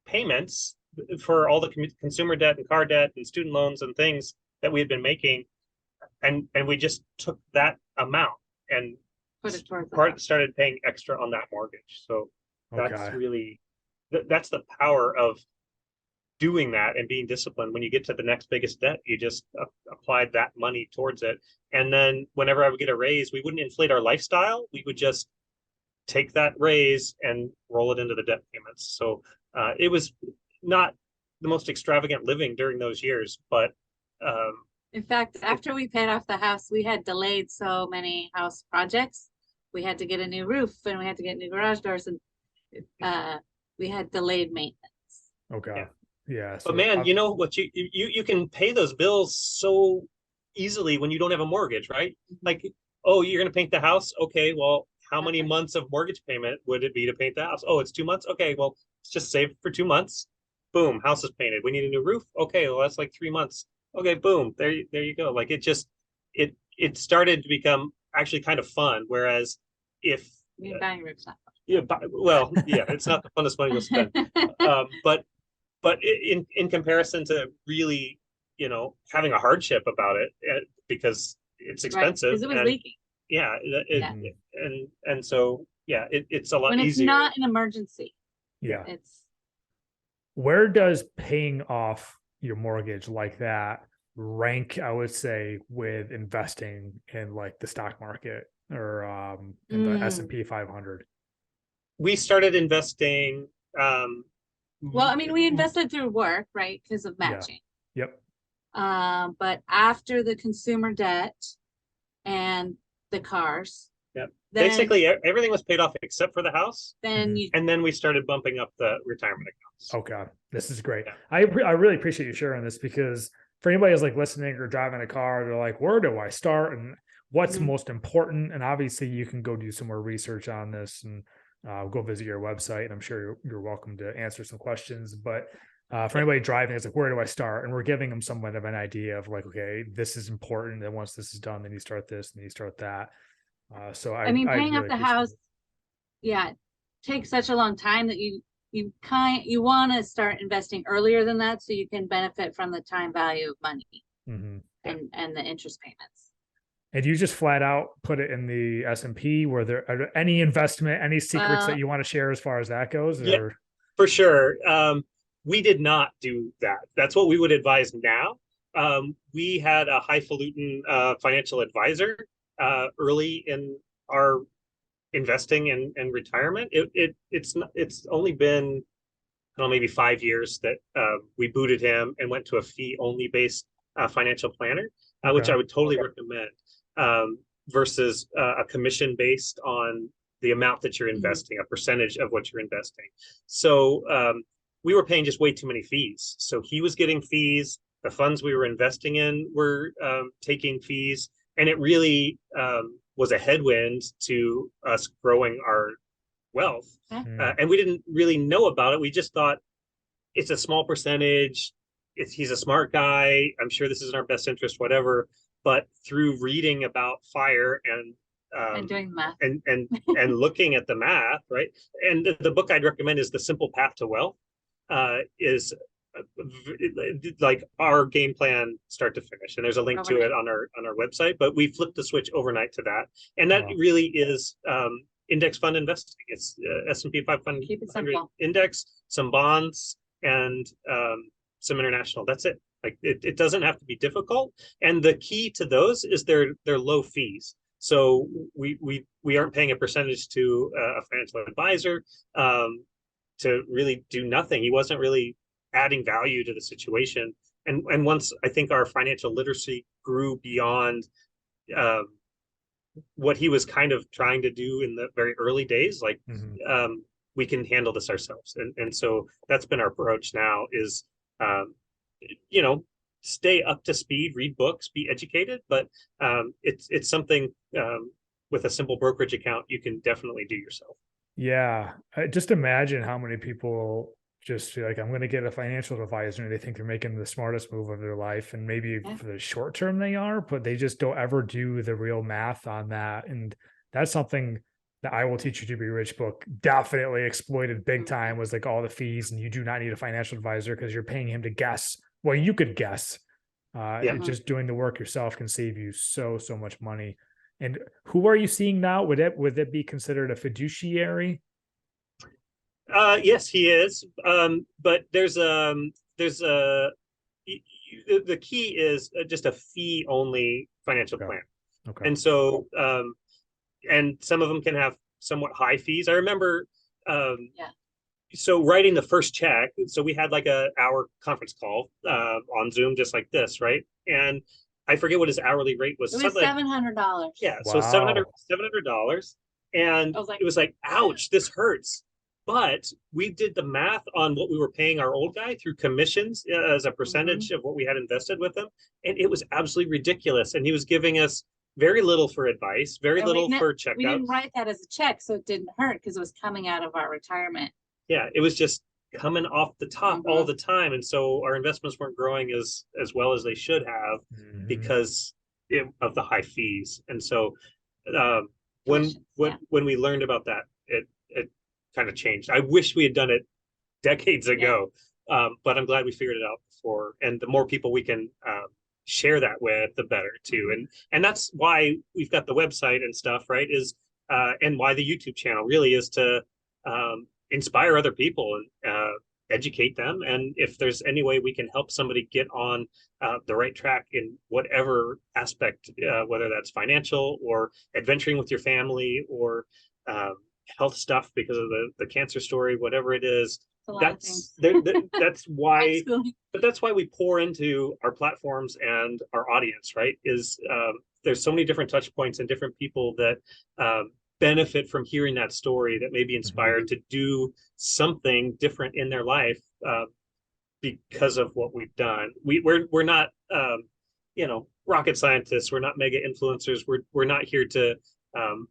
payments for all the consumer debt and car debt and student loans and things that we had been making and we just took that amount and Put it towards that. started paying extra on that mortgage. So that's Okay. really that's the power of doing that and being disciplined. When you get to the next biggest debt, you just applied that money towards it. And then whenever I would get a raise, we wouldn't inflate our lifestyle. We would just take that raise and roll it into the debt payments. So it was not the most extravagant living during those years, but In fact, after we paid off the house, we had delayed so many house projects. We had to get a new roof and we had to get new garage doors and we had delayed maintenance. Okay. Yeah. but man, you know what you can pay those bills so easily when you don't have a mortgage, right? Like, oh, you're going to paint the house. Okay, well, how many Okay. months of mortgage payment would it be to paint the house? Oh, it's 2 months. Okay, well, let's just save for 2 months. Boom, house is painted. We need a new roof. Okay, well, that's like 3 months. Okay, boom, there you go. Like it started to become actually kind of fun. Whereas if New buying roof's not yeah, well, yeah, it's not the funnest money we'll spend. But in comparison to really, having a hardship about it because it's right, expensive because it was and leaking. yeah, Yeah. and so yeah, it's a lot When it's easier. not an emergency, Yeah. it's Where does paying off your mortgage like that rank, I would say, with investing in like the stock market or in the S&P 500? We started investing. well, I mean, we invested through work, right? Because of Yeah. matching. Yep. But after the consumer debt and the cars, Yeah. Then, Basically, everything was paid off except for the house. then Mhm. you, And then we started bumping up the retirement accounts. Okay, this is great. Yeah. I really appreciate you sharing this, because for anybody who's like listening or driving a car, they're like, where do I start and what's Mhm. most important? And obviously, you can go do some more research on this and go visit your website. And I'm sure you're welcome to answer some questions. But for anybody driving, it's like, where do I start? And we're giving them somewhat of an idea of like, okay, this is important. And once this is done, then you start this and you start that. So I mean, I paying really off the appreciate house, it. yeah, it takes such a long time that you want to start investing earlier than that so you can benefit from the time value of money Mm-hmm. and the interest payments. And you just flat out put it in the S&P? Were there any investment, any secrets that Well, you want to share as far as that goes? Yeah, Or for sure. We did not do that. That's what we would advise now. We had a highfalutin financial advisor early in our investing and retirement. It's only been, I don't know, maybe 5 years that we booted him and went to a fee only based financial planner, which okay. I would totally recommend, versus a commission based on the amount that you're investing, a percentage of what you're investing. So we were paying just way too many fees. So he was getting fees. The funds we were investing in were taking fees, and it really was a headwind to us growing our wealth. Mm, And we didn't really know about it. We just thought it's a small percentage. He's a smart guy. I'm sure this is in our best interest, whatever. But through reading about FIRE and doing the math. and looking at the math, right? And the book I'd recommend is The Simple Path to Wealth. Is like our game plan start to finish, and there's a link to it on our website. But we flipped the switch overnight to that, and that wow. really is index fund investing. It's S&P 500 Keep it simple. index, some bonds, and some international. That's it. Like it doesn't have to be difficult, and the key to those is they're low fees. So we aren't paying a percentage to a financial advisor to really do nothing. He wasn't really adding value to the situation. And once I think our financial literacy grew beyond um, what he was kind of trying to do in the very early days, like Mhm. we can handle this ourselves. And so that's been our approach now is, um, you know, stay up to speed, read books, be educated, but it's something with a simple brokerage account you can definitely do yourself. Yeah. Just imagine how many people just feel like, I'm going to get a financial advisor, and they think they're making the smartest move of their life. And maybe Yeah. for the short term they are, but they just don't ever do the real math on that. And that's something that I Will Teach You to Be Rich book definitely exploited big time, was like all the fees, and you do not need a financial advisor because you're paying him to guess. Well, you could guess. Yeah. Just doing the work yourself can save you so much money. And who are you seeing now? Would it be considered a fiduciary? Yes, he is. But there's a the key is just a fee only financial Okay. plan. Okay. And so and some of them can have somewhat high fees. I remember Yeah. so writing the first check, so we had like a hour conference call on Zoom just like this, right? And I forget what his hourly rate was. It was Something like, $700. yeah, so $700. Wow. And I was like, it was like, ouch, this hurts. But we did the math on what we were paying our old guy through commissions as a percentage of what we had invested with him. And it was absolutely ridiculous. And he was giving us very little for advice, very and little for we didn't checkouts. write that as a check, so it didn't hurt because it was coming out of our retirement. Yeah, it was just coming off the top all the time. And so our investments weren't growing as well as they should have Mhm. because of the high fees. And so when we learned about that, it kind of changed. I wish we had done it decades ago, but I'm glad we figured it out before. And the more people we can share that with, the better too. And that's why we've got the website and stuff, right? Is and why the YouTube channel really is to inspire other people and educate them. And if there's any way we can help somebody get on the right track in whatever aspect, whether that's financial or adventuring with your family or health stuff because of the cancer story, whatever it is, It's a lot of that's things. that's why, Homeschooling. but that's why we pour into our platforms and our audience, right? Is there's so many different touch points and different people that benefit from hearing that story, that may be inspired to do something different in their life because of what we've done. We're not rocket scientists. We're not mega influencers. We're not here to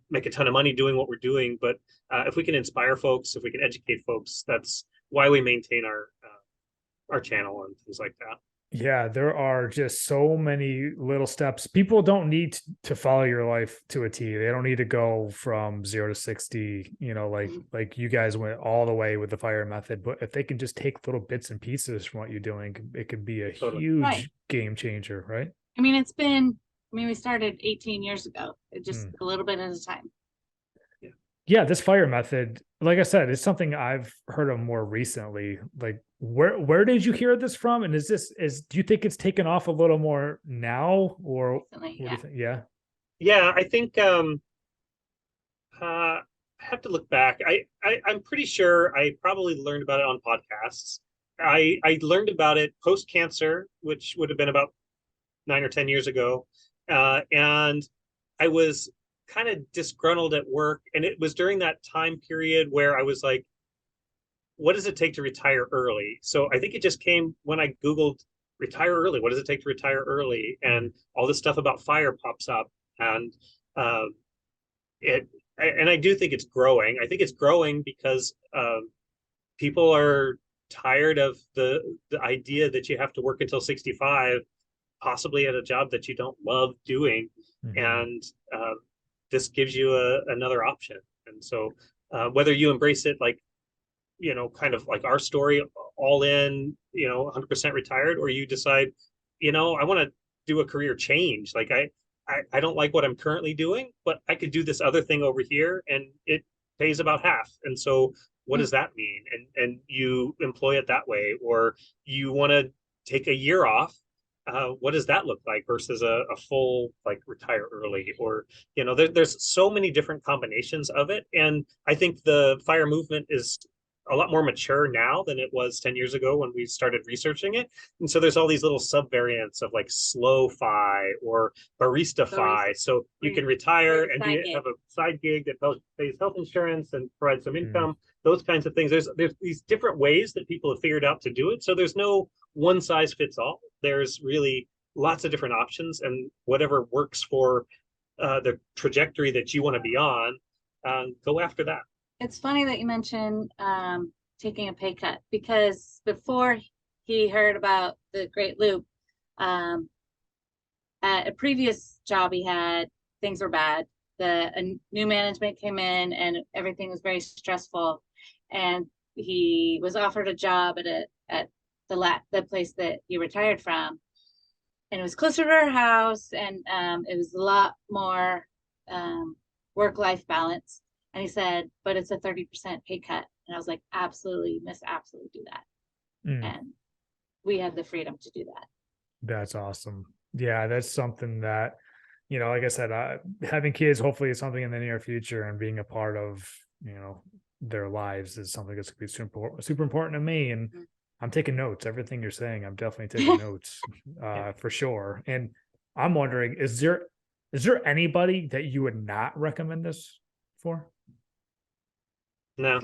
make a ton of money doing what we're doing. But if we can inspire folks, if we can educate folks, that's why we maintain our channel and things like that. Yeah, there are just so many little steps. People don't need to follow your life to a T. They don't need to go from 0 to 60, like you guys went all the way with the FIRE method. But if they can just take little bits and pieces from what you're doing, it could be a Totally. huge Right. game changer, right? I mean, we started 18 years ago. It just a little bit at a time. Yeah, this FIRE method, like I said, it's something I've heard of more recently. Like, where did you hear this from? And do you think it's taken off a little more now, or Recently, what do you think? Yeah, I think I have to look back. I'm pretty sure I probably learned about it on podcasts. I learned about it post cancer, which would have been about 9 or 10 years ago, and I was kind of disgruntled at work, and it was during that time period where I was like, what does it take to retire early? So I think it just came when I Googled retire early. What does it take to retire early? And all this stuff about FIRE pops up, and I do think it's growing. I think it's growing because people are tired of the idea that you have to work until 65, possibly at a job that you don't love doing, and this gives you another option. And so whether you embrace it like, kind of like our story, all in, 100% retired, or you decide, I want to do a career change. Like I don't like what I'm currently doing, but I could do this other thing over here and it pays about half. And so what does that mean? And you employ it that way, or you want to take a year off. What does that look like versus a full like retire early? Or there's so many different combinations of it, and I think the FIRE movement is a lot more mature now than it was 10 years ago when we started researching it. And so there's all these little sub variants of like slow fi or barista fi. So you can retire and have a side gig that pays health insurance and provides some income, those kinds of things. There's these different ways that people have figured out to do it. So there's no one size fits all. There's really lots of different options, and whatever works for the trajectory that you want to be on, go after that. It's funny that you mentioned taking a pay cut, because before he heard about the Great Loop, at a previous job he had, things were bad. A new management came in and everything was very stressful, and he was offered a job at the place that he retired from, and it was closer to our house, and it was a lot more work-life balance. And he said, but it's a 30% pay cut. And I was like, absolutely, miss, absolutely do that. And we had the freedom to do that. That's awesome. Yeah, that's something that, like I said, having kids hopefully is something in the near future, and being a part of, their lives is something that's going to be super important to me. And I'm taking notes. Everything you're saying, I'm definitely taking notes for sure. And I'm wondering, is there anybody that you would not recommend this for? No.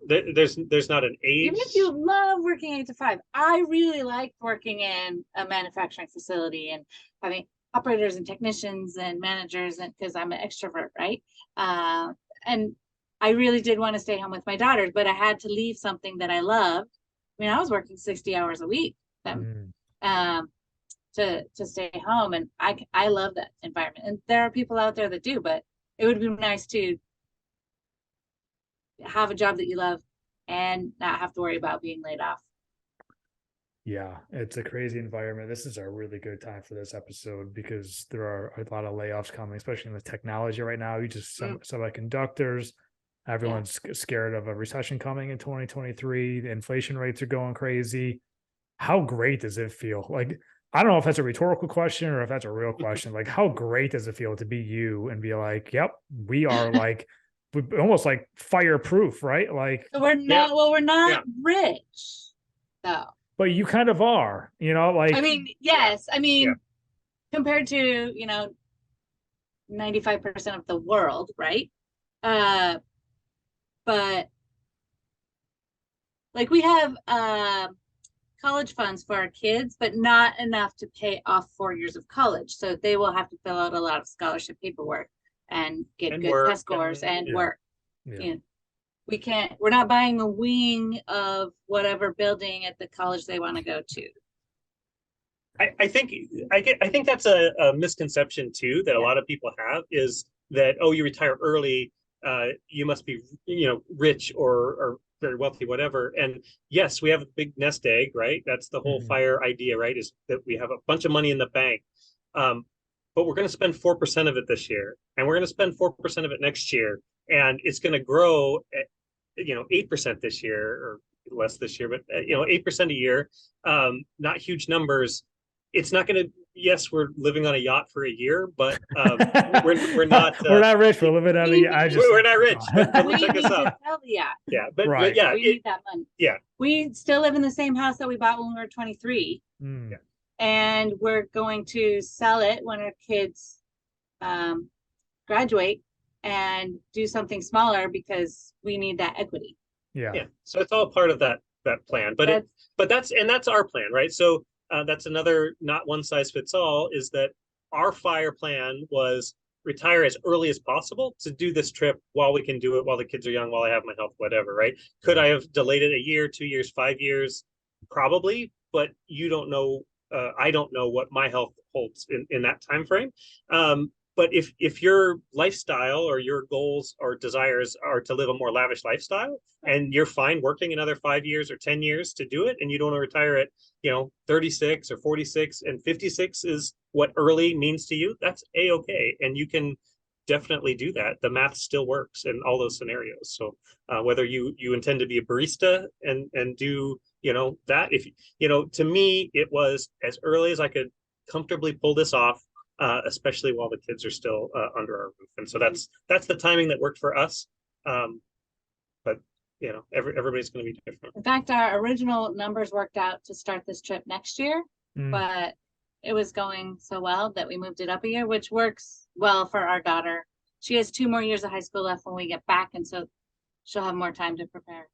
There's not an age. Even if you love working 8 to 5, I really like working in a manufacturing facility and having operators and technicians and managers, and because I'm an extrovert, right? And I really did want to stay home with my daughters, but I had to leave something that I loved. I mean, I was working 60 hours a week to stay home, and I love that environment. And there are people out there that do, but it would be nice to have a job that you love and not have to worry about being laid off. Yeah, it's a crazy environment. This is a really good time for this episode because there are a lot of layoffs coming, especially in the technology right now. You just semiconductors. Everyone's scared of a recession coming in 2023. The inflation rates are going crazy. How great does it feel? Like, I don't know if that's a rhetorical question or if that's a real question. Like, how great does it feel to be you and be like, yep, we are like almost like fireproof, right? Like, So we're not, well, we're not Yeah. rich though. but you kind of are, like, I mean, yes, I mean, Yeah. compared to, 95% of the world, right? But like we have college funds for our kids, but not enough to pay off 4 years of college. So they will have to fill out a lot of scholarship paperwork and get And good work test scores and yeah. work. Yeah. We're not buying a wing of whatever building at the college they want to go to. I think that's a misconception too that a lot of people have, is that, oh, you retire early, you must be rich or very wealthy, whatever. And yes, we have a big nest egg, right? That's the whole FIRE idea, right? Is that we have a bunch of money in the bank, but we're going to spend 4% of it this year, and we're going to spend 4% of it next year, and it's going to grow at 8% this year, or less this year, but 8% a year. Not huge numbers. It's not going to. Yes, we're living on a yacht for a year, but we're not. We're not rich. We're living on we're not rich, but We check need us to out. sell the yacht. Yeah, but Right. yeah, We need that money. Yeah. We still live in the same house that we bought when we were 23, Mm. and we're going to sell it when our kids graduate and do something smaller because we need that equity. Yeah. Yeah. So it's all part of that plan, but that's our plan, right? So that's another, not one size fits all, is that our FIRE plan was retire as early as possible to do this trip while we can do it, while the kids are young, while I have my health, whatever, right? Could I have delayed it a year, 2 years, 5 years? Probably, but you don't know. I don't know what my health holds in that time frame. But if your lifestyle or your goals or desires are to live a more lavish lifestyle, and you're fine working another 5 years or 10 years to do it, and you don't want to retire at 36 or 46, and 56 is what early means to you, that's a-okay, and you can definitely do that. The math still works in all those scenarios. So whether you intend to be a barista and do that, if to me, it was as early as I could comfortably pull this off, especially while the kids are still under our roof. And so that's the timing that worked for us. But everybody's going to be different. In fact, our original numbers worked out to start this trip next year, but it was going so well that we moved it up a year, which works well for our daughter. She has 2 more years of high school left when we get back, and so she'll have more time to prepare.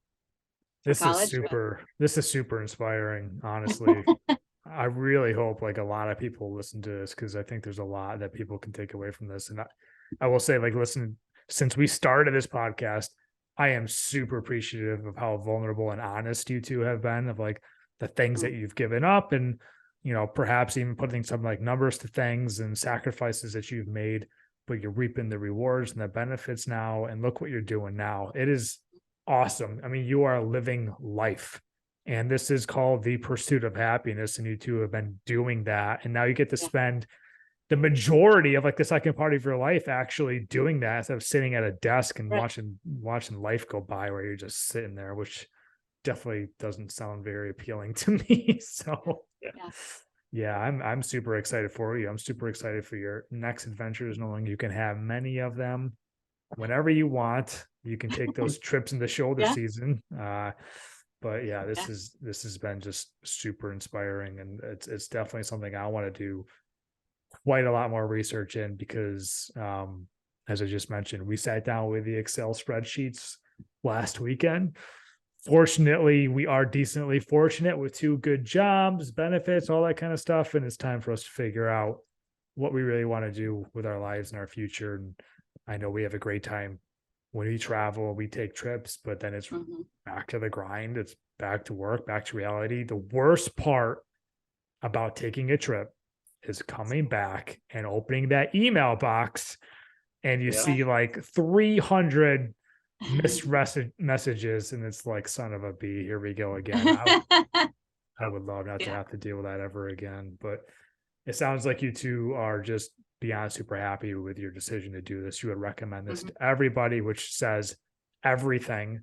This is super inspiring, honestly. I really hope like a lot of people listen to this, because I think there's a lot that people can take away from this. And I will say, like, listen, since we started this podcast, I am super appreciative of how vulnerable and honest you two have been, of like the things that you've given up, and perhaps even putting some like numbers to things and sacrifices that you've made, but you're reaping the rewards and the benefits now. And look what you're doing now. It is awesome. I mean, you are living life. And this is called the pursuit of happiness. And you two have been doing that. And now you get to spend the majority of like the second part of your life actually doing that, instead of sitting at a desk and watching life go by, where you're just sitting there, which definitely doesn't sound very appealing to me. So yeah, I'm super excited for you. I'm super excited for your next adventures, knowing you can have many of them whenever you want. You can take those trips in the shoulder season. But yeah, this has been just super inspiring, and it's definitely something I want to do quite a lot more research in, because as I just mentioned, we sat down with the Excel spreadsheets last weekend. Fortunately, we are decently fortunate with 2 good jobs, benefits, all that kind of stuff, and it's time for us to figure out what we really want to do with our lives and our future. And I know we have a great time when we travel, we take trips, but then it's back to the grind. It's back to work, back to reality. The worst part about taking a trip is coming back and opening that email box, and you see like 300 missed messages, and it's like, son of a bee, here we go again. I would love not to have to deal with that ever again. But it sounds like you two are just beyond super happy with your decision to do this. You would recommend this to everybody, which says everything.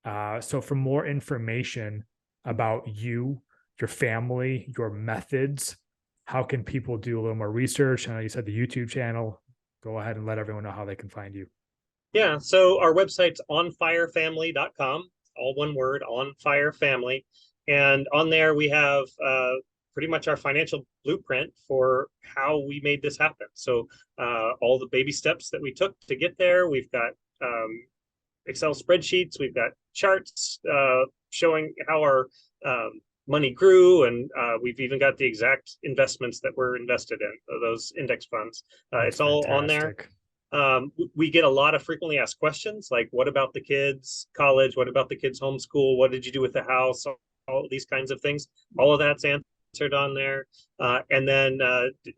So for more information about you, your family, your methods, how can people do a little more research? I know you said the YouTube channel. Go ahead and let everyone know how they can find you. Yeah, so our website's onFIREfamily.com, all one word, onFIREfamily. And on there we have pretty much our financial blueprint for how we made this happen. So all the baby steps that we took to get there. We've got Excel spreadsheets, we've got charts showing how our money grew, and we've even got the exact investments that were invested in those index funds. It's all on there. We get a lot of frequently asked questions like, what about the kids' college? What about the kids' homeschool? What did you do with the house? All these kinds of things. All of that's answered on there. And then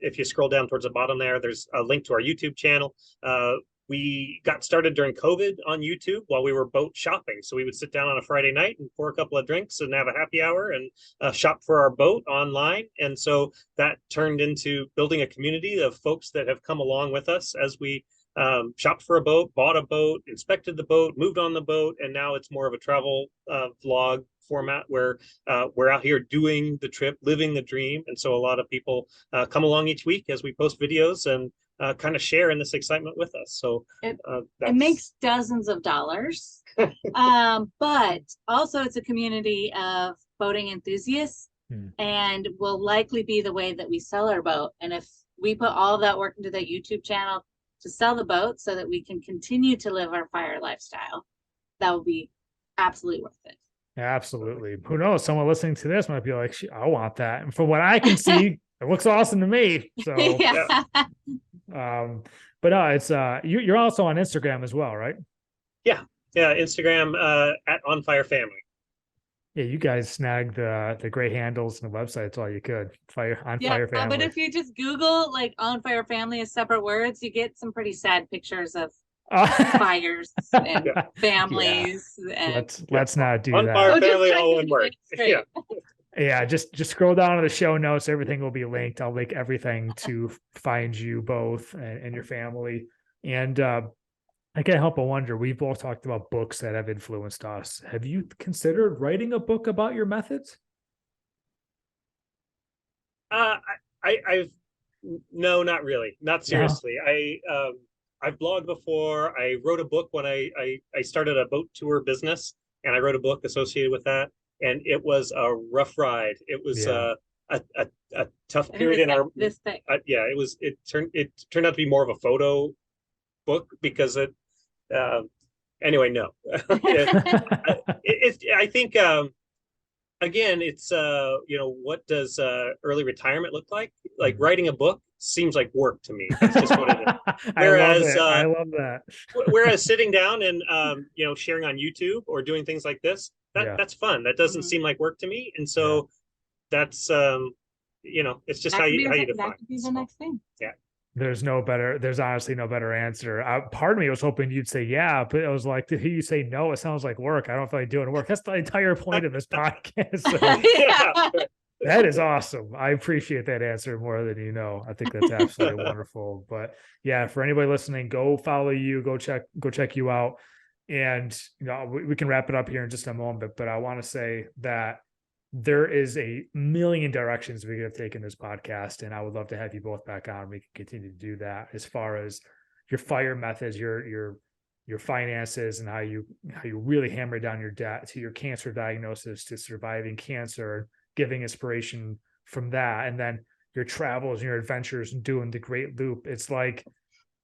if you scroll down towards the bottom there, there's a link to our YouTube channel. We got started during COVID on YouTube while we were boat shopping. So we would sit down on a Friday night and pour a couple of drinks and have a happy hour and shop for our boat online. And so that turned into building a community of folks that have come along with us as we shopped for a boat, bought a boat, inspected the boat, moved on the boat, and now it's more of a travel vlog format where we're out here doing the trip, living the dream. And so a lot of people come along each week as we post videos and kind of share in this excitement with us. So it makes dozens of dollars, but also it's a community of boating enthusiasts, and will likely be the way that we sell our boat. And if we put all of that work into that YouTube channel to sell the boat so that we can continue to live our fire lifestyle, that would be absolutely worth it. Absolutely. Who knows? Someone listening to this might be like, I want that. And from what I can see, it looks awesome to me. So, yeah. But no, it's you're also on Instagram as well, right? Yeah, Instagram at onFIREfamily. Yeah, you guys snagged the great handles and the websites all you could. Fire Family. But if you just Google like onFIREfamily as separate words, you get some pretty sad pictures of fires and families. And let's not do that. onFIREfamily, all one word. Yeah, just scroll down to the show notes. Everything will be linked. I'll link everything to find you both and your family. And I can't help but wonder, we've both talked about books that have influenced us. Have you considered writing a book about your methods? No, not really. Not seriously. No. I've blogged before. I wrote a book when I started a boat tour business, and I wrote a book associated with that. And it was a rough ride. It was a tough period in our this thing. It turned out to be more of a photo book because anyway, no. I think again, it's what does early retirement look like? Like writing a book seems like work to me. That's just what it is. Whereas I love that. Whereas sitting down and sharing on YouTube or doing things like this, that's fun. That doesn't seem like work to me. And so that's it's just how you define that could be the next thing. Yeah. There's honestly no better answer. Part of me was hoping you'd say yeah, but I was like, to hear you say no, it sounds like work. I don't feel like doing work. That's the entire point of this podcast. So that is awesome. I appreciate that answer more than you know. I think that's absolutely wonderful. But yeah, for anybody listening, go follow you, go check you out. And we can wrap it up here in just a moment. But I want to say that there is a million directions we could have taken this podcast, and I would love to have you both back on. We can continue to do that as far as your fire methods, your finances, and how you really hammer down your debt, to your cancer diagnosis, to surviving cancer, giving inspiration from that, and then your travels and your adventures and doing the Great Loop. It's like,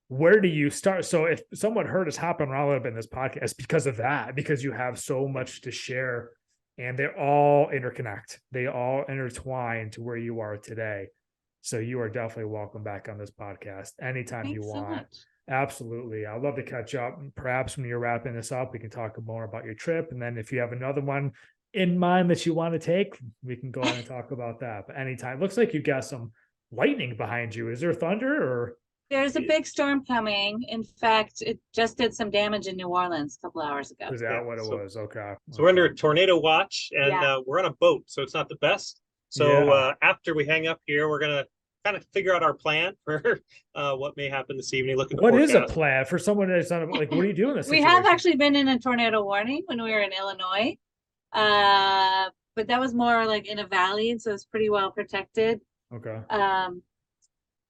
where do you start? So if someone heard us hopping around a little bit in this podcast because of that, because you have so much to share. And they all interconnect. They all intertwine to where you are today. So you are definitely welcome back on this podcast anytime you want. Absolutely. I'd love to catch up. Perhaps when you're wrapping this up, we can talk more about your trip. And then if you have another one in mind that you want to take, we can go on and talk about that. But anytime. Looks like you've got some lightning behind you. Is there thunder or? There's a big storm coming. In fact, it just did some damage in New Orleans a couple hours ago. Is that what it was? Okay. So we're under a tornado watch, and we're on a boat, so it's not the best. So after we hang up here, we're going to kind of figure out our plan for what may happen this evening. What is a plan for someone that's not like, what are you doing this situation? We have actually been in a tornado warning when we were in Illinois, but that was more like in a valley, so it's pretty well protected. Okay.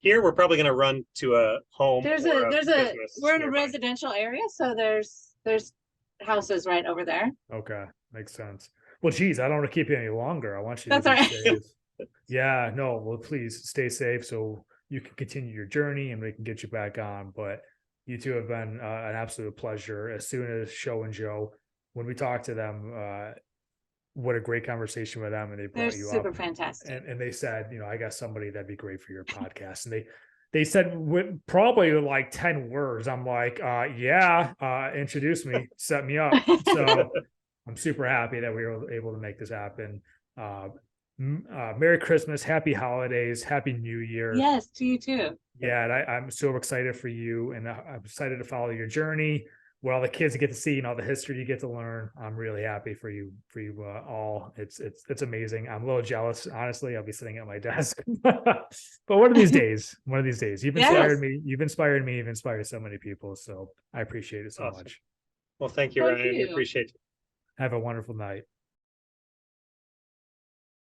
Here, we're probably going to run to a home. There's or a business we're in a nearby. residential area, so there's houses right over there. Okay, makes sense. Well, geez, I don't want to keep you any longer. I want you That's to all be right. safe. Yeah, no, well, please stay safe so you can continue your journey and we can get you back on. But you two have been an absolute pleasure. As soon as Show and Joe, when we talked to them, what a great conversation with them, and they They're brought you super up, fantastic. and they said, I got somebody that'd be great for your podcast, and they said with probably like 10 words. I'm like, yeah, introduce me, set me up. So I'm super happy that we were able to make this happen. Merry Christmas, happy holidays, happy New Year. Yes, to you too. Yeah, and I'm so excited for you, and I'm excited to follow your journey. What all the kids get to see and all the history you get to learn. I'm really happy for you all. It's amazing. I'm a little jealous, honestly. I'll be sitting at my desk, but one of these days, you've inspired Yes. me. You've inspired me. You've inspired so many people. So I appreciate it so Awesome. much. Well, thank you, Thank Ryan. you. Appreciate it. Have a wonderful night.